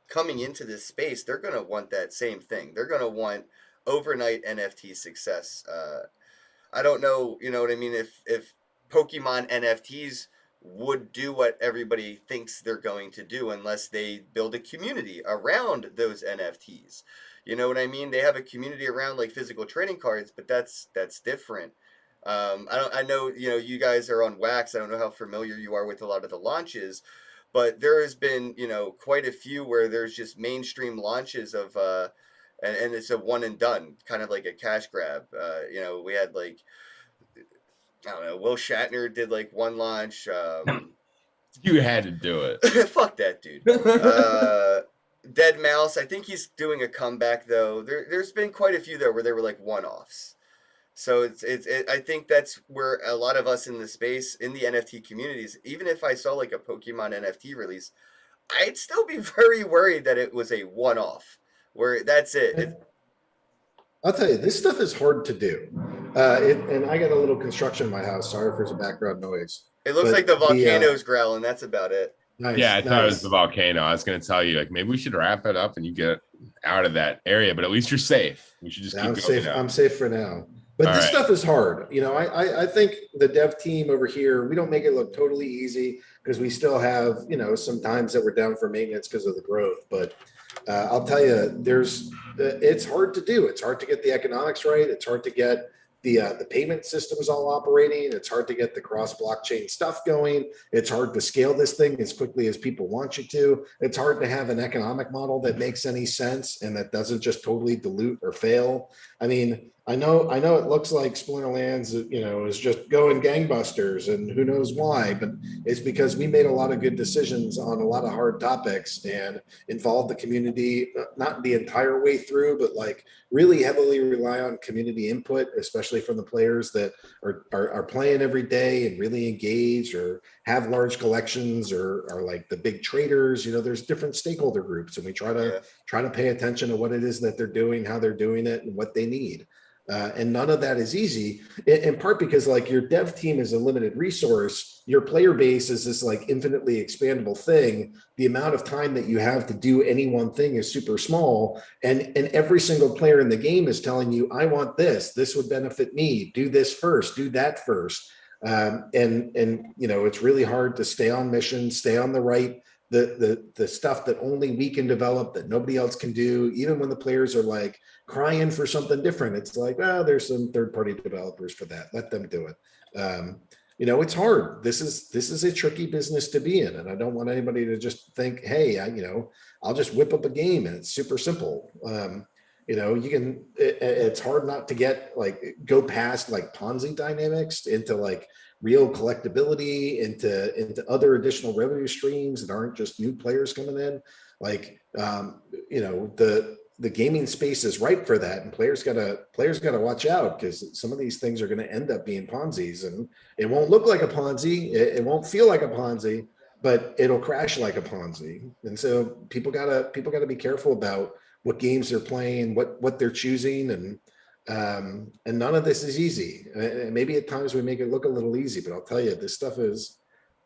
coming into this space, they're gonna want that same thing. They're gonna want overnight NFT success. I don't know, you know what I mean? If Pokemon NFTs would do what everybody thinks they're going to do unless they build a community around those NFTs. You know what I mean? They have a community around like physical trading cards, but that's different. I know you guys are on Wax. I don't know how familiar you are with a lot of the launches, but there has been quite a few where there's just mainstream launches of and it's a one and done, kind of like a cash grab. We had like, I don't know, Will Shatner did like one launch. You had to do it. Fuck that dude. Dead Mouse, I think he's doing a comeback though. There's been quite a few though where they were like one offs. So I think that's where a lot of us in the space, in the NFT communities, even if I saw like a Pokemon NFT release, I'd still be very worried that it was a one off where that's it. I'll tell you, this stuff is hard to do. And I got a little construction in my house. Sorry if there's a background noise. It looks But like the volcano's growling. That's about it. Nice. Yeah, I thought it was nice. the volcano. I was going to tell you, like, maybe we should wrap it up and you get out of that area, but at least you're safe. We should just keep I'm going safe. now. I'm safe for now. But All this right. stuff is hard. I think the dev team over here, we don't make it look totally easy because we still have, some times that we're down for maintenance because of the growth. But I'll tell you, it's hard to do. It's hard to get the economics right. It's hard to get the payment systems all operating. It's hard to get the cross blockchain stuff going. It's hard to scale this thing as quickly as people want you to. It's hard to have an economic model that makes any sense and that doesn't just totally dilute or fail. I mean, I know it looks like Splinterlands, is just going gangbusters and who knows why, but it's because we made a lot of good decisions on a lot of hard topics and involved the community, not the entire way through, but like really heavily rely on community input, especially from the players that are playing every day and really engaged or have large collections or are like the big traders. There's different stakeholder groups, and we try to pay attention to what it is that they're doing, how they're doing it, and what they need. And none of that is easy, in part because like your dev team is a limited resource. Your player base is this like infinitely expandable thing. The amount of time that you have to do any one thing is super small. And every single player in the game is telling you, I want this would benefit me. Do this first, do that first. And it's really hard to stay on mission, stay on the stuff that only we can develop, that nobody else can do, even when the players are like crying for something different. It's like, well, there's some third-party developers for that. Let them do it. It's hard. This is a tricky business to be in, and I don't want anybody to just think, hey, I'll just whip up a game and it's super simple. It's hard not to go past like Ponzi dynamics into like real collectability, into other additional revenue streams that aren't just new players coming in. Like, the gaming space is ripe for that, and players gotta watch out, because some of these things are going to end up being Ponzi's, and it won't look like a Ponzi, it won't feel like a Ponzi, but it'll crash like a Ponzi. And so people gotta be careful about what games they're playing, what they're choosing, and none of this is easy. Maybe at times we make it look a little easy, but I'll tell you, this stuff is,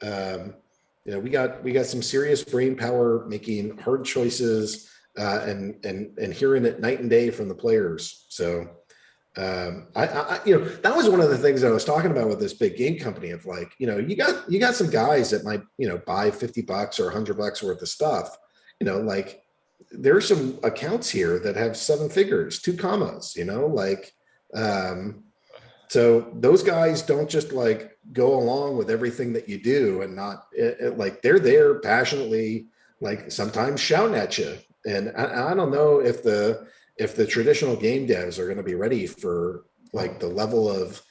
we got some serious brain power making hard choices, and hearing it night and day from the players. So that was one of the things I was talking about with this big game company of like, you got some guys that might, buy $50 or $100 worth of stuff, like there's some accounts here that have 7 figures, 2 commas, so those guys don't just like go along with everything that you do and not like they're there passionately, like sometimes shouting at you. And I don't know if the traditional game devs are going to be ready for like the level of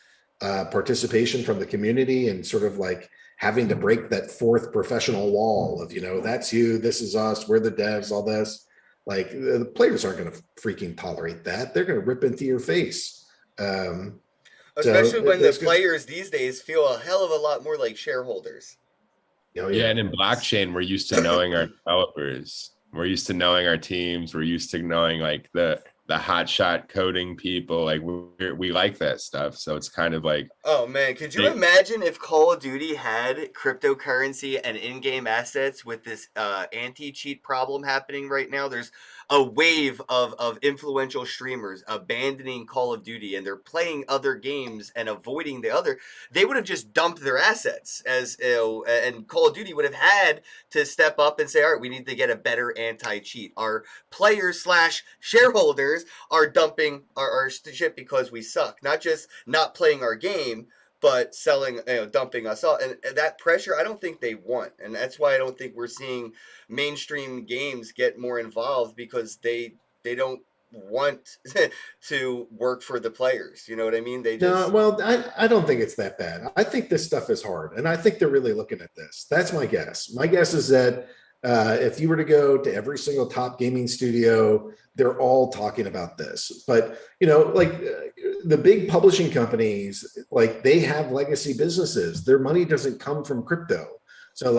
participation from the community and sort of like having to break that fourth professional wall of, that's you, this is us, we're the devs, all this. Like the players aren't going to freaking tolerate that. They're going to rip into your face. Especially when the there's good. players these days feel a hell of a lot more like shareholders. Oh, Yeah, and in blockchain, we're used to knowing our developers. We're used to knowing our teams. We're used to knowing like the hotshot coding people. Like we like that stuff. So it's kind of like, Oh man, could you imagine if Call of Duty had cryptocurrency and in-game assets with this anti-cheat problem happening right now? There's a wave of influential streamers abandoning Call of Duty, and they're playing other games and avoiding the other. They would have just dumped their assets, as and Call of Duty would have had to step up and say, all right, we need to get a better anti-cheat. Our players / shareholders are dumping our shit because we suck, not just not playing our game, but selling, dumping us all. And that pressure, I don't think they want. And that's why I don't think we're seeing mainstream games get more involved, because they don't want to work for the players. You know what I mean? They just... No, well, I don't think it's that bad. I think this stuff is hard. And I think they're really looking at this. That's my guess. My guess is that if you were to go to every single top gaming studio, they're all talking about this. But, the big publishing companies, like they have legacy businesses. Their money doesn't come from crypto. So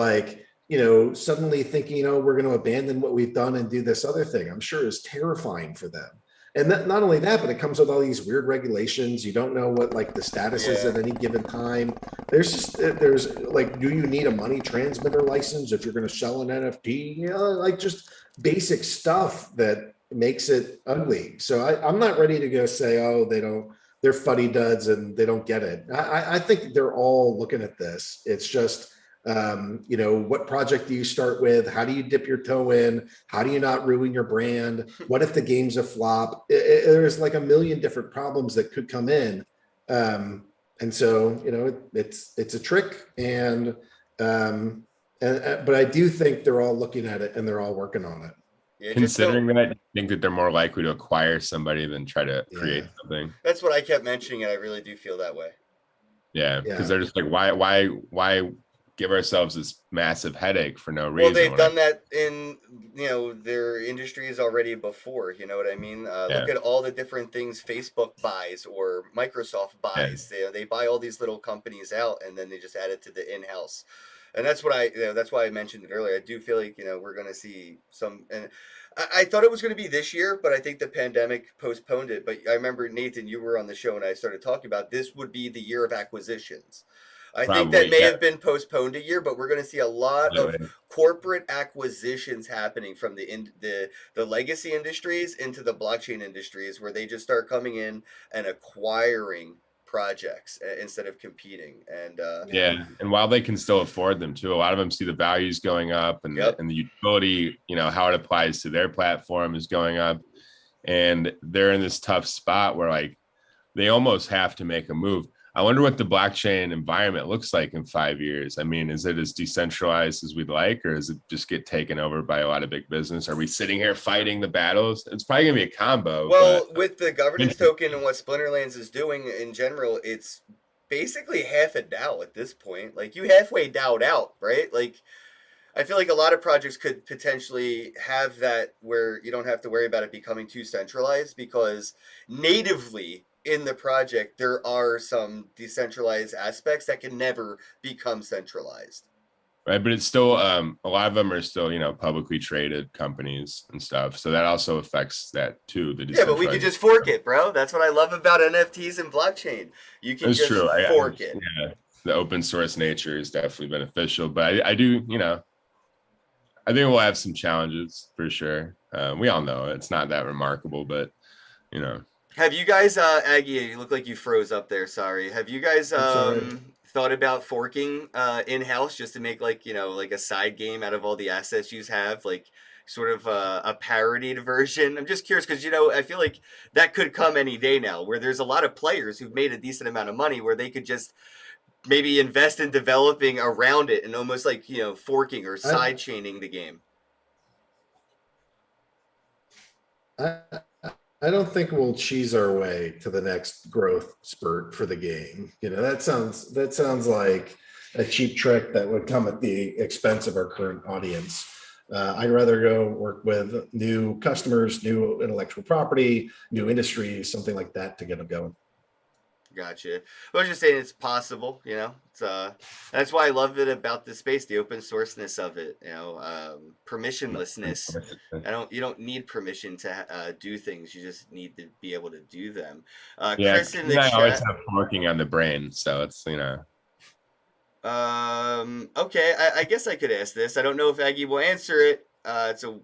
suddenly thinking, we're going to abandon what we've done and do this other thing, I'm sure is terrifying for them. And not only that, but it comes with all these weird regulations. You don't know what like the status is at any given time. There's like, do you need a money transmitter license if you're going to sell an NFT? Like just basic stuff that makes it ugly. So I'm not ready to go say, they're fuddy duds and they don't get it. I think they're all looking at this. It's just, what project do you start with? How do you dip your toe in? How do you not ruin your brand? What if the game's a flop? There's like a million different problems that could come in. And so, it's a trick but I do think they're all looking at it and they're all working on it. Yeah, considering that, I think that they're more likely to acquire somebody than try to create something. That's what I kept mentioning, and I really do feel that way. Yeah, because they're just like, why give ourselves this massive headache for no reason? Well, they've done that in their industries already before. You know what I mean? Look at all the different things Facebook buys or Microsoft buys. They buy all these little companies out, and then they just add it to the in-house. And that's what that's why I mentioned it earlier. I do feel like we're going to see some, and I thought it was going to be this year, but I think the pandemic postponed it. But I remember, Nathan, you were on the show and I started talking about this would be the year of acquisitions. I think that may have been postponed a year, but we're going to see a lot of corporate acquisitions happening from the legacy industries into the blockchain industries, where they just start coming in and acquiring projects instead of competing. And and while they can still afford them too, a lot of them see the values going up, and and the utility, how it applies to their platform is going up, and they're in this tough spot where like they almost have to make a move. I wonder what the blockchain environment looks like in 5 years. I mean, is it as decentralized as we'd like, or does it just get taken over by a lot of big business? Are we sitting here fighting the battles? It's probably gonna be a combo. Well, with the governance token and what Splinterlands is doing in general, it's basically half a DAO at this point. Like, you halfway DAO'd out, right? Like, I feel like a lot of projects could potentially have that where you don't have to worry about it becoming too centralized, because natively in the project there are some decentralized aspects that can never become centralized. Right, but it's still a lot of them are still publicly traded companies and stuff, so that also affects that too. But we could just fork it, bro. That's what I love about NFTs and blockchain. You can just fork it. Yeah, the open source nature is definitely beneficial, but I do I think we'll have some challenges for sure. We all know it's not that remarkable, but Have you guys, Aggie, you look like you froze up there, sorry. Have you guys thought about forking in-house just to make like a side game out of all the assets you have, like sort of a parodied version? I'm just curious because I feel like that could come any day now, where there's a lot of players who've made a decent amount of money where they could just maybe invest in developing around it and almost like forking or side chaining the game. I don't think we'll cheese our way to the next growth spurt for the game. That sounds like a cheap trick that would come at the expense of our current audience. I'd rather go work with new customers, new intellectual property, new industries, something like that to get them going. Gotcha. I was just saying it's possible, you know. It's that's why I love it about the space, the open sourceness of it, you know, permissionlessness. You don't need permission to do things. You just need to be able to do them. Yeah, Chris in the I always chat. have working on the brain, so it's Okay, I guess I could ask this. I don't know if Aggie will answer it. It's a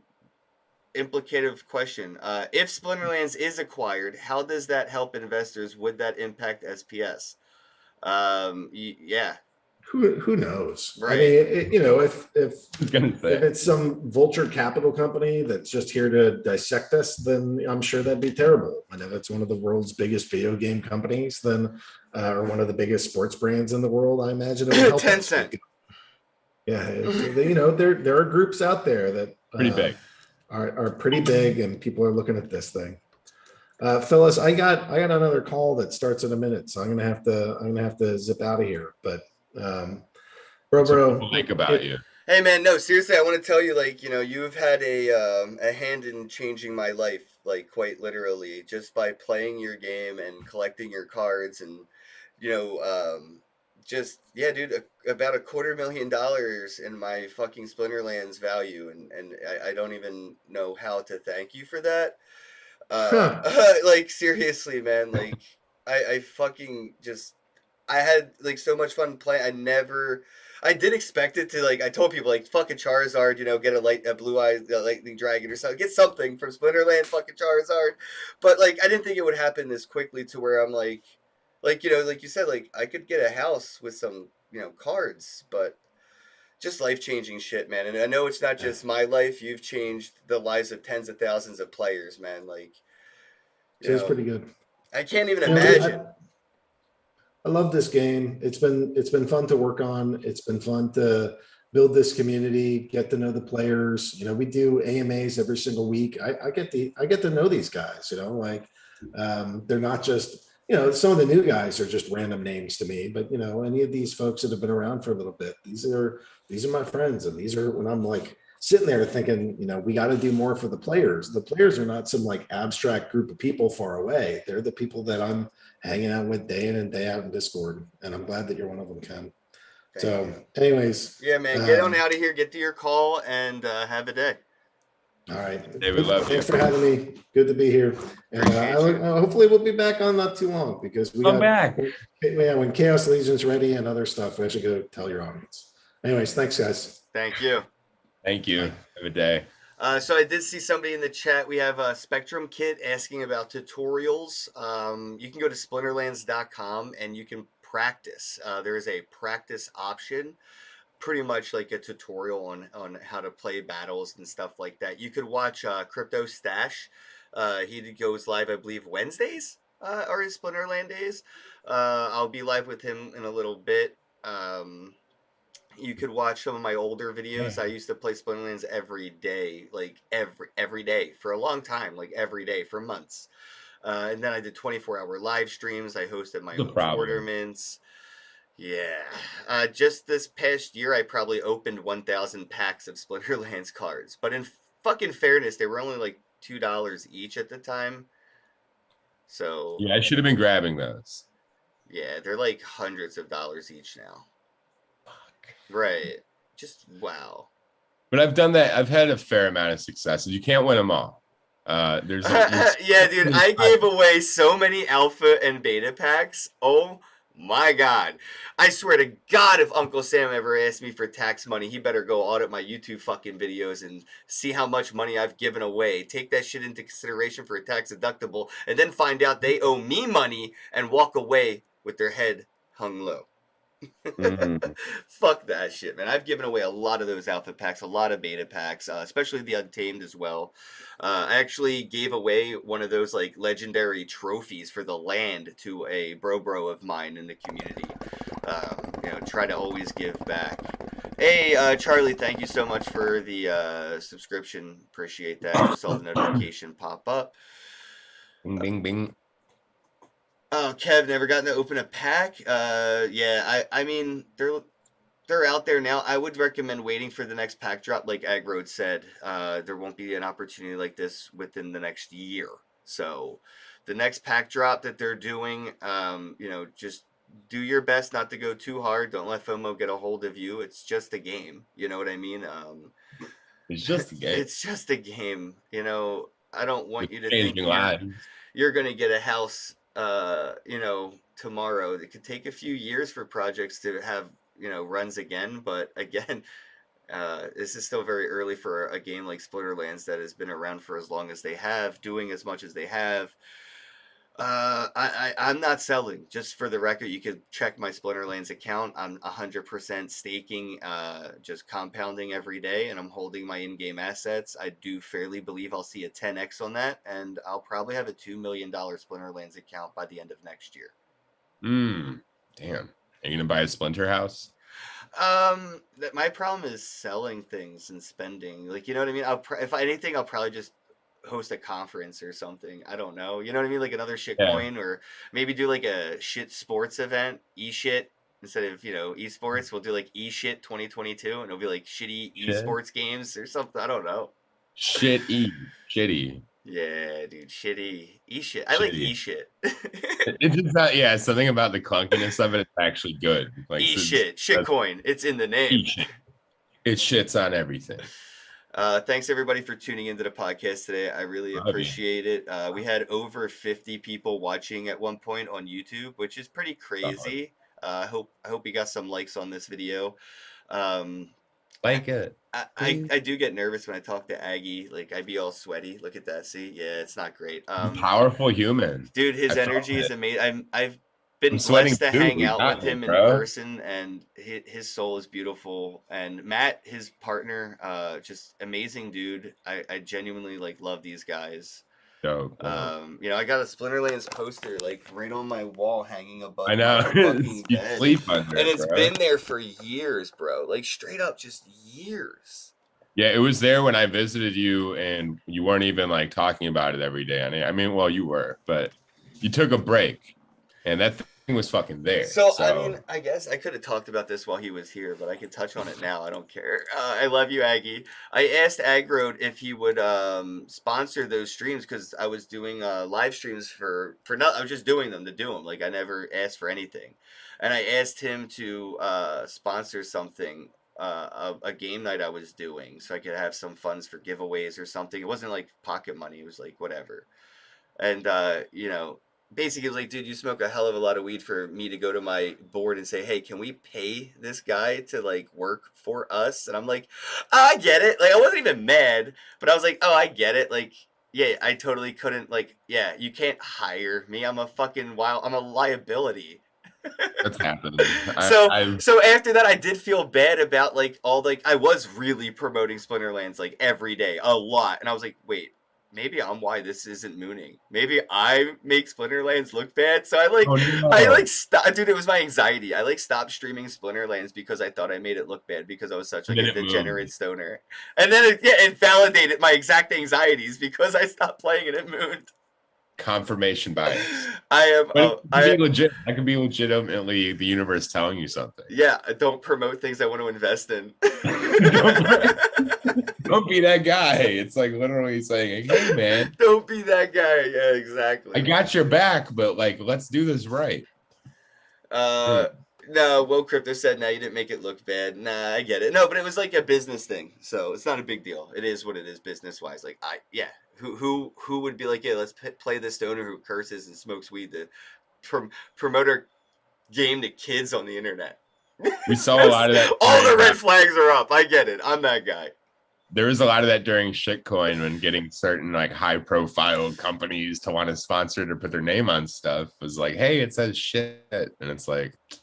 implicative question. If Splinterlands is acquired, how does that help investors? Would that impact SPS? Yeah, Who knows? I right. mean, you know, if gonna say. it's some vulture capital company that's just here to dissect us, then I'm sure that'd be terrible. And if it's one of the world's biggest video game companies, then or one of the biggest sports brands in the world, I imagine it would help us. Tencent. Yeah, you know, there are groups out there that Pretty big. are pretty big, and people are looking at this thing. Phyllis, I got another call that starts in a minute, so I'm gonna have to zip out of here. But bro, Think about you. Hey man, no, seriously, I want to tell you, like, you know, you've had a hand in changing my life, like quite literally, just by playing your game and collecting your cards, and you know, just yeah, dude, about $250,000 in my fucking Splinterlands value, and I don't even know how to thank you for that. Like seriously, man, like I fucking just I had like so much fun playing. I did expect it to, like, I told people like fucking Charizard, you know, get a blue eye lightning dragon or something, get something from Splinterland, fucking Charizard, but like I didn't think it would happen this quickly to where I'm like you know, like you said, like I could get a house with some, you know, cards, but just life-changing shit, man. And I know it's not just my life. You've changed the lives of tens of thousands of players, man. Like, you it's know, pretty good. I can't even You know, imagine. I love this game. It's been fun to work on. It's been fun to build this community, get to know the players. You know, we do AMAs every single week. I get to know these guys. You know, like they're not just, you know, some of the new guys are just random names to me, but you know, any of these folks that have been around for a little bit, these are my friends, and these are when I'm like sitting there thinking, you know, we got to do more for the players. The players are not some like abstract group of people far away. They're the people that I'm hanging out with day in and day out in Discord, and I'm glad that you're one of them, Ken. So, anyways, yeah, man, get on out of here, get to your call, and have a day. All right, David, love thanks you. for having me. Good to be here, and hopefully we'll be back on not too long, because we Come got back. yeah, when Chaos Legion's ready and other stuff, we should go tell your audience. Anyways, thanks guys. Thank you. Thank you. Have a day. So I did see somebody in the chat. We have a Spectrum Kit asking about tutorials. You can go to splinterlands.com and you can practice. There is a practice option, pretty much like a tutorial on how to play battles and stuff like that. You could watch Crypto Stash. He goes live, I believe, Wednesdays are his Splinterland days. I'll be live with him in a little bit. You could watch some of my older videos. I used to play Splinterlands every day, like every day for a long time, like every day for months. And then I did 24-hour live streams. I hosted my own tournaments. Yeah. Just this past year, I probably opened 1,000 packs of Splinterlands cards. But in fucking fairness, they were only like $2 each at the time. So yeah, I should have been grabbing those. Yeah, they're like hundreds of dollars each now. Right. Just wow. But I've done that. I've had a fair amount of successes. You can't win them all. There's yeah, dude. I gave away so many alpha and beta packs. Oh my god. I swear to God, if Uncle Sam ever asked me for tax money, he better go audit my YouTube fucking videos and see how much money I've given away. Take that shit into consideration for a tax deductible, and then find out they owe me money and walk away with their head hung low. Fuck that shit, man. I've given away a lot of those alpha packs, a lot of beta packs, especially the Untamed as well. I actually gave away one of those like legendary trophies for the land to a bro of mine in the community. You know, try to always give back. Hey, Charlie, thank you so much for the subscription. Appreciate that. I just saw the notification pop up. Bing, bing, bing. Oh, Kev, never gotten to open a pack. Yeah, I mean, they're out there now. I would recommend waiting for the next pack drop. Like Aggroed said, there won't be an opportunity like this within the next year. So the next pack drop that they're doing, just do your best not to go too hard. Don't let FOMO get a hold of you. It's just a game. You know what I mean? It's just a game. It's just a game. I don't want you to think Changing lives. you're going to get a house, tomorrow. It could take a few years for projects to have, runs again. But again, this is still very early for a game like Splinterlands that has been around for as long as they have, doing as much as they have. I'm not selling. Just for the record, you could check my Splinterlands account. I'm 100% staking, just compounding every day, and I'm holding my in-game assets. I do fairly believe I'll see a 10x on that, and I'll probably have a $2 million Splinterlands account by the end of next year. Damn. Are you gonna buy a Splinter house? My problem is selling things and spending. Like, you know what I mean? If anything, I'll probably just host a conference or something. I don't know. You know what I mean? Like another shit coin, or maybe do like a shit sports event, e-shit, instead of, esports. We'll do like e-shit 2022, and it'll be like shitty esports games or something. I don't know. Shitty. Yeah, dude, shitty e-shit. I like e-shit. It's just not, something about the clunkiness of it. It's actually good. Like e-shit, shitcoin. It's in the name. E-shit. It shits on everything. Thanks everybody for tuning into the podcast today. I really appreciate it. We had over 50 people watching at one point on YouTube, which is pretty crazy. I hope you got some likes on this video. Like it. I do get nervous when I talk to Aggie. Like, I'd be all sweaty. Look at that. See? Yeah, it's not great. Powerful human. Dude, his energy is amazing. I've been blessed to hang out with him in person, and his soul is beautiful. And Matt, his partner, just amazing dude. I genuinely love these guys. Dope. I got a Splinterlands poster right on my wall hanging above. I know. You sleep under and it's been there for years, bro. Like straight up, just years. Yeah, it was there when I visited you, and you weren't even talking about it every day. I mean, well, you were, but you took a break, and that thing was fucking there. So I mean, I guess I could have talked about this while he was here, but I can touch on it now. I don't care. I love you, Aggie. I asked Aggroed if he would sponsor those streams, because I was doing live streams for I was just doing them to do them. Like, I never asked for anything, and I asked him to sponsor something, a game night I was doing, so I could have some funds for giveaways or something. It wasn't like pocket money. It was like whatever, and basically, like, dude, you smoke a hell of a lot of weed for me to go to my board and say, hey, can we pay this guy to work for us? And I'm like, oh, I get it. Like, I wasn't even mad, but I was like, oh, I get it. Like, yeah, I totally couldn't. You can't hire me. I'm a fucking I'm a liability. That's happened. So after that, I did feel bad about I was really promoting Splinterlands every day, a lot, and I was like, wait. Maybe I'm why this isn't mooning. Maybe I make Splinterlands look bad. So I stopped. Dude, it was my anxiety. I stopped streaming Splinterlands because I thought I made it look bad because I was such a degenerate stoner. And then it validated my exact anxieties because I stopped playing and it mooned. Confirmation bias. I could be legitimately the universe telling you something. Yeah, I don't promote things I want to invest in. Don't be that guy. It's literally saying, hey man, don't be that guy. Yeah, exactly. I got your back, but let's do this right. No, Woe Crypto said, no, you didn't make it look bad. Nah, I get it. No, but it was a business thing, so it's not a big deal. It is what it is business wise. Who would be yeah, let's play this stoner who curses and smokes weed to promote our game to kids on the internet. We saw a lot of that. All the red flags are up. I get it. I'm that guy. There was a lot of that during shitcoin when getting certain high profile companies to want to sponsor to put their name on stuff was hey, it says shit, and it's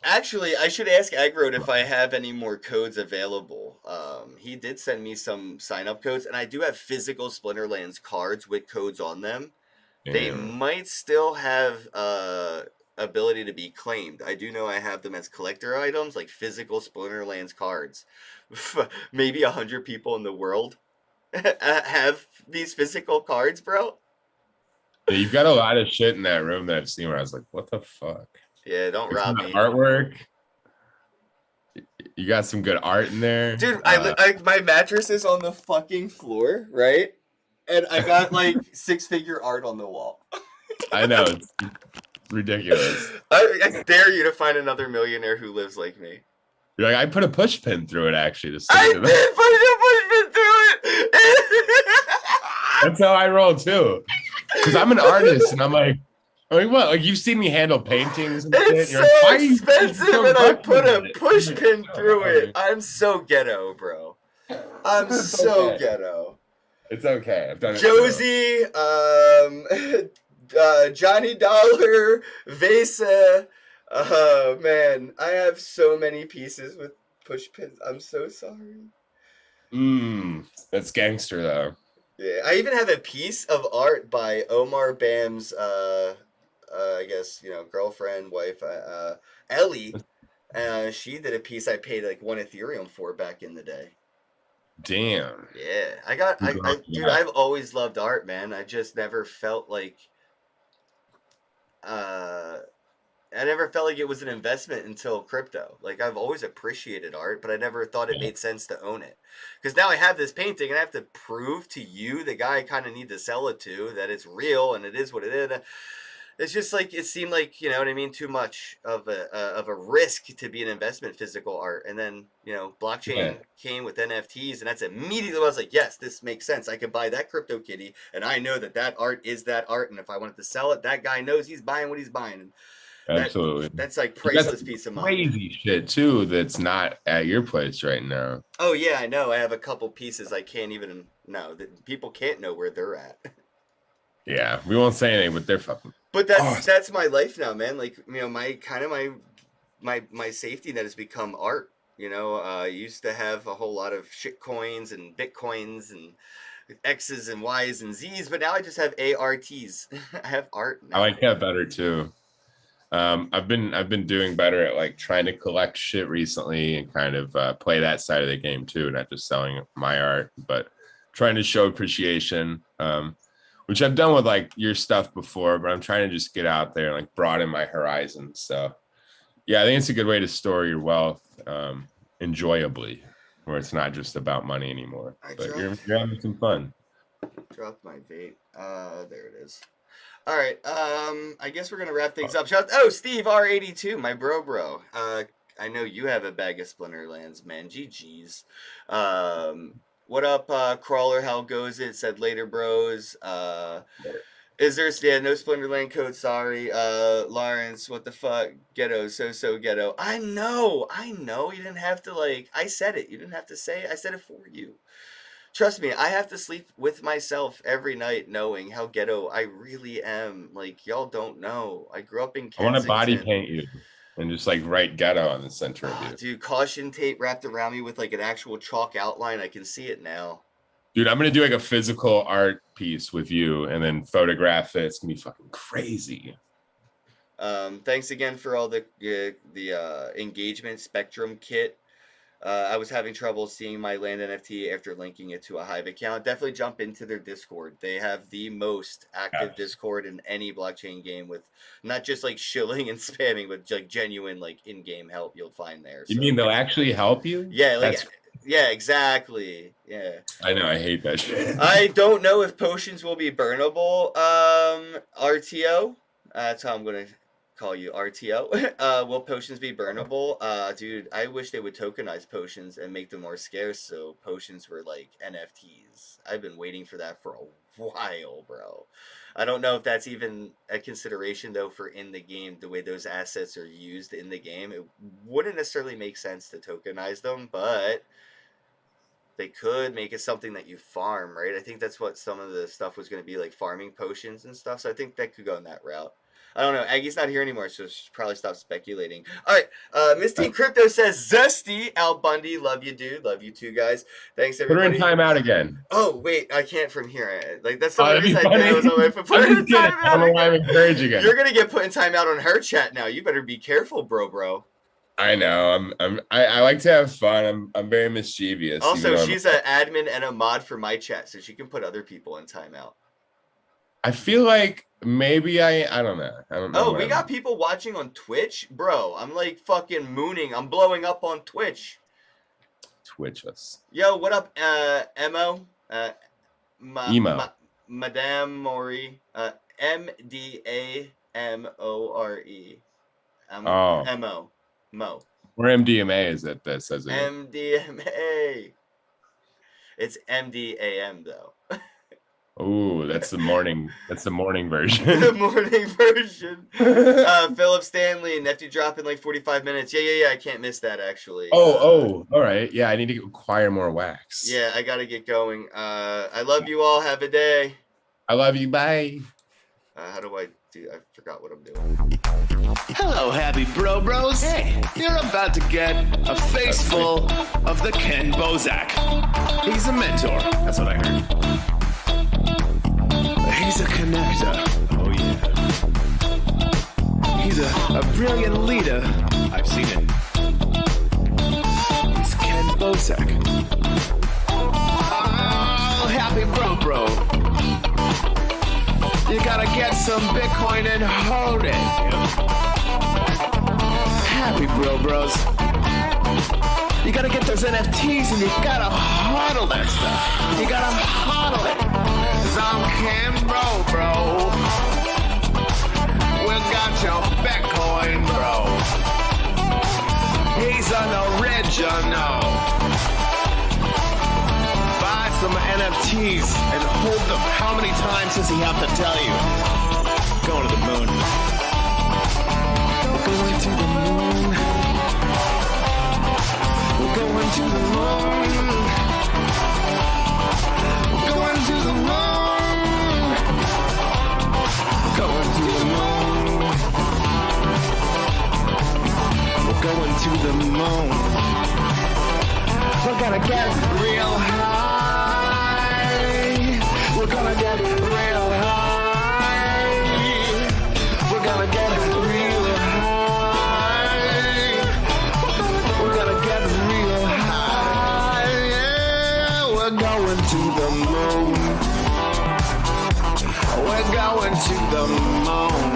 actually, I should ask Aggroed if I have any more codes available. He did send me some sign up codes, and I do have physical Splinterlands cards with codes on them. Yeah. They might still have ability to be claimed. I do know I have them as collector items, physical Splinterlands cards. Maybe 100 people in the world have these physical cards, bro. Yeah, you've got a lot of shit in that room that I've seen where I was like, what the fuck? Yeah, don't rob me. Artwork. You got some good art in there, Dude. My mattress is on the fucking floor, right? And I got like 6-figure art on the wall. I know it's ridiculous. I dare you to find another millionaire who lives like me. You're like, I put a push pin through it actually to stick I it did to push through it. That's how I roll too. Because I'm an artist and I'm like what? Like you've seen me handle paintings and shit. It's You're so like, why are you expensive, so and I fucking put a with it? push I'm like, pin "Oh, through it. okay. I'm so ghetto, bro. I'm It's so okay. ghetto. It's okay. I've done it. Josie, Johnny Dollar, Vesa. Oh man, I have so many pieces with push pins. I'm so sorry. That's gangster though. Yeah, I even have a piece of art by Omar Bam's, I guess girlfriend, wife, Ellie. She did a piece I paid like 1 Ethereum for back in the day. Damn. Yeah, dude, Yeah. I've always loved art, man. I just never felt like, I never felt like it was an investment until crypto. Like I've always appreciated art, but I never thought it made sense to own it. Because now I have this painting and I have to prove to you, the guy I kind of need to sell it to, that it's real and it is what it is. It's just like it seemed like, you know what I mean, too much of a risk to be an investment physical art. And then blockchain came with NFTs, and that's immediately I was like, yes, this makes sense. I could buy that crypto kitty, and I know that art is that art. And if I wanted to sell it, that guy knows he's buying what he's buying. And Absolutely. that's like priceless piece of mind. Crazy shit too. That's not at your place right now. Oh yeah, I know. I have a couple pieces I can't even know. That people can't know where they're at. Yeah, we won't say anything, but they're fucking. But that's my life now, man. Like my safety net has become art. I used to have a whole lot of shit coins and bitcoins and X's and Y's and Z's, but now I just have ARTs. I have art now. I like that better too. I've been doing better at like trying to collect shit recently and kind of play that side of the game too, not just selling my art, but trying to show appreciation. Which I've done with like your stuff before, but I'm trying to just get out there and like broaden my horizons. So yeah, I think it's a good way to store your wealth enjoyably, where it's not just about money anymore. But you're having some fun. Dropped my vape. There it is. All right. I guess we're gonna wrap things up. Steve R82, my bro. I know you have a bag of Splinterlands, man. GG's. What up, Crawler? How goes it? Said later, bros. Is there no Splinterland code? Sorry, Lawrence. What the fuck? Ghetto, so ghetto. I know. You didn't have to I said it. You didn't have to say it. I said it for you. Trust me, I have to sleep with myself every night knowing how ghetto I really am. Like, y'all don't know. I grew up in Kensington. I want to body paint you and just write ghetto on the center of you. Dude, caution tape wrapped around me with an actual chalk outline. I can see it now. Dude, I'm going to do a physical art piece with you and then photograph it. It's going to be fucking crazy. Thanks again for all the engagement spectrum kit. I was having trouble seeing my land NFT after linking it to a Hive account. Definitely jump into their Discord. They have the most active Discord in any blockchain game, with not just shilling and spamming, but genuine in-game help you'll find there. You mean they'll actually help you? Yeah, yeah, exactly. Yeah. I know, I hate that shit. I don't know if potions will be burnable. RTO. That's how I'm gonna call you, RTO. Will potions be burnable? Dude, I wish they would tokenize potions and make them more scarce so potions were like NFTs. I've been waiting for that for a while, bro. I don't know if that's even a consideration though for in the game, the way those assets are used in the game. It wouldn't necessarily make sense to tokenize them, but they could make it something that you farm, right? I think that's what some of the stuff was going to be, like farming potions and stuff. So I think that could go in that route. I don't know. Aggie's not here anymore, so she probably stop speculating. All right. Miss Teen Crypto says, Zesty, Al Bundy, love you, dude. Love you too, guys. Thanks, everybody. Put her in timeout again. Oh, wait. I can't from here. That's the reason I did. I was on my phone. Put her in timeout. I don't know why I'm encouraging it. You're going to get put in timeout on her chat now. You better be careful, bro. I know. I like to have fun. I'm very mischievous. Also, she's an admin and a mod for my chat, so she can put other people in timeout. I feel like maybe I don't know. I don't know. Oh, what we I'm- got people watching on Twitch? Bro, I'm like fucking mooning. I'm blowing up on Twitch. Twitch us. Yo, what up, Emo? Emo. Madame Mori. MDAMORE. Oh. M-O. Mo. Where MDMA is it that says it? MDMA. It's MDAM though. Oh, that's the morning. That's the morning The version. morning version. Philip Stanley, Neptune drop in like 45 minutes. Yeah. I can't miss that actually. All right. Yeah, I need to acquire more wax. Yeah, I gotta get going. I love you all. Have a day. I love you. Bye. How do I do? I forgot what I'm doing. Hello, happy bros. Hey, you're about to get a face full of the Ken Bozak. He's a mentor. That's what I heard. He's a connector. Oh, yeah. He's a brilliant leader. I've seen it. He's Ken Bozak. Oh, happy bro. You gotta get some Bitcoin and hold it. Happy bros. You gotta get those NFTs and you gotta hodl that stuff. You gotta hodl it. Cause I'm Ken bro. We got your Bitcoin, bro. He's an original. Buy some NFTs and hold them. How many times does he have to tell you? Going to the moon. We're going to the moon. We're going to the moon. We're going to the moon. Going to the moon. We're going to the moon. We're gonna get real high. We're gonna get real high. We're gonna get real high. We're gonna get real high. Yeah, we're going to the moon. We're going to the moon.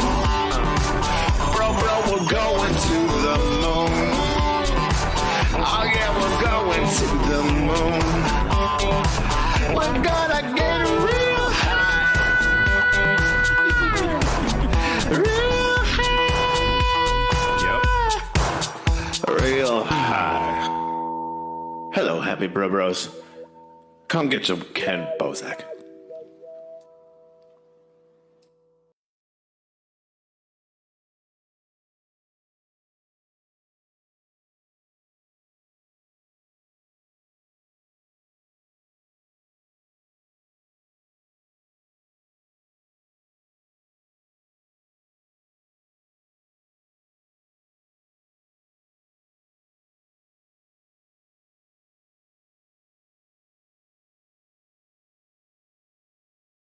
Bro, we're going to the moon. Oh yeah, we're going to the moon. We're gonna get real high. Real high. Yep. Real high. Hello, happy bros. Come get some Ken Bozak.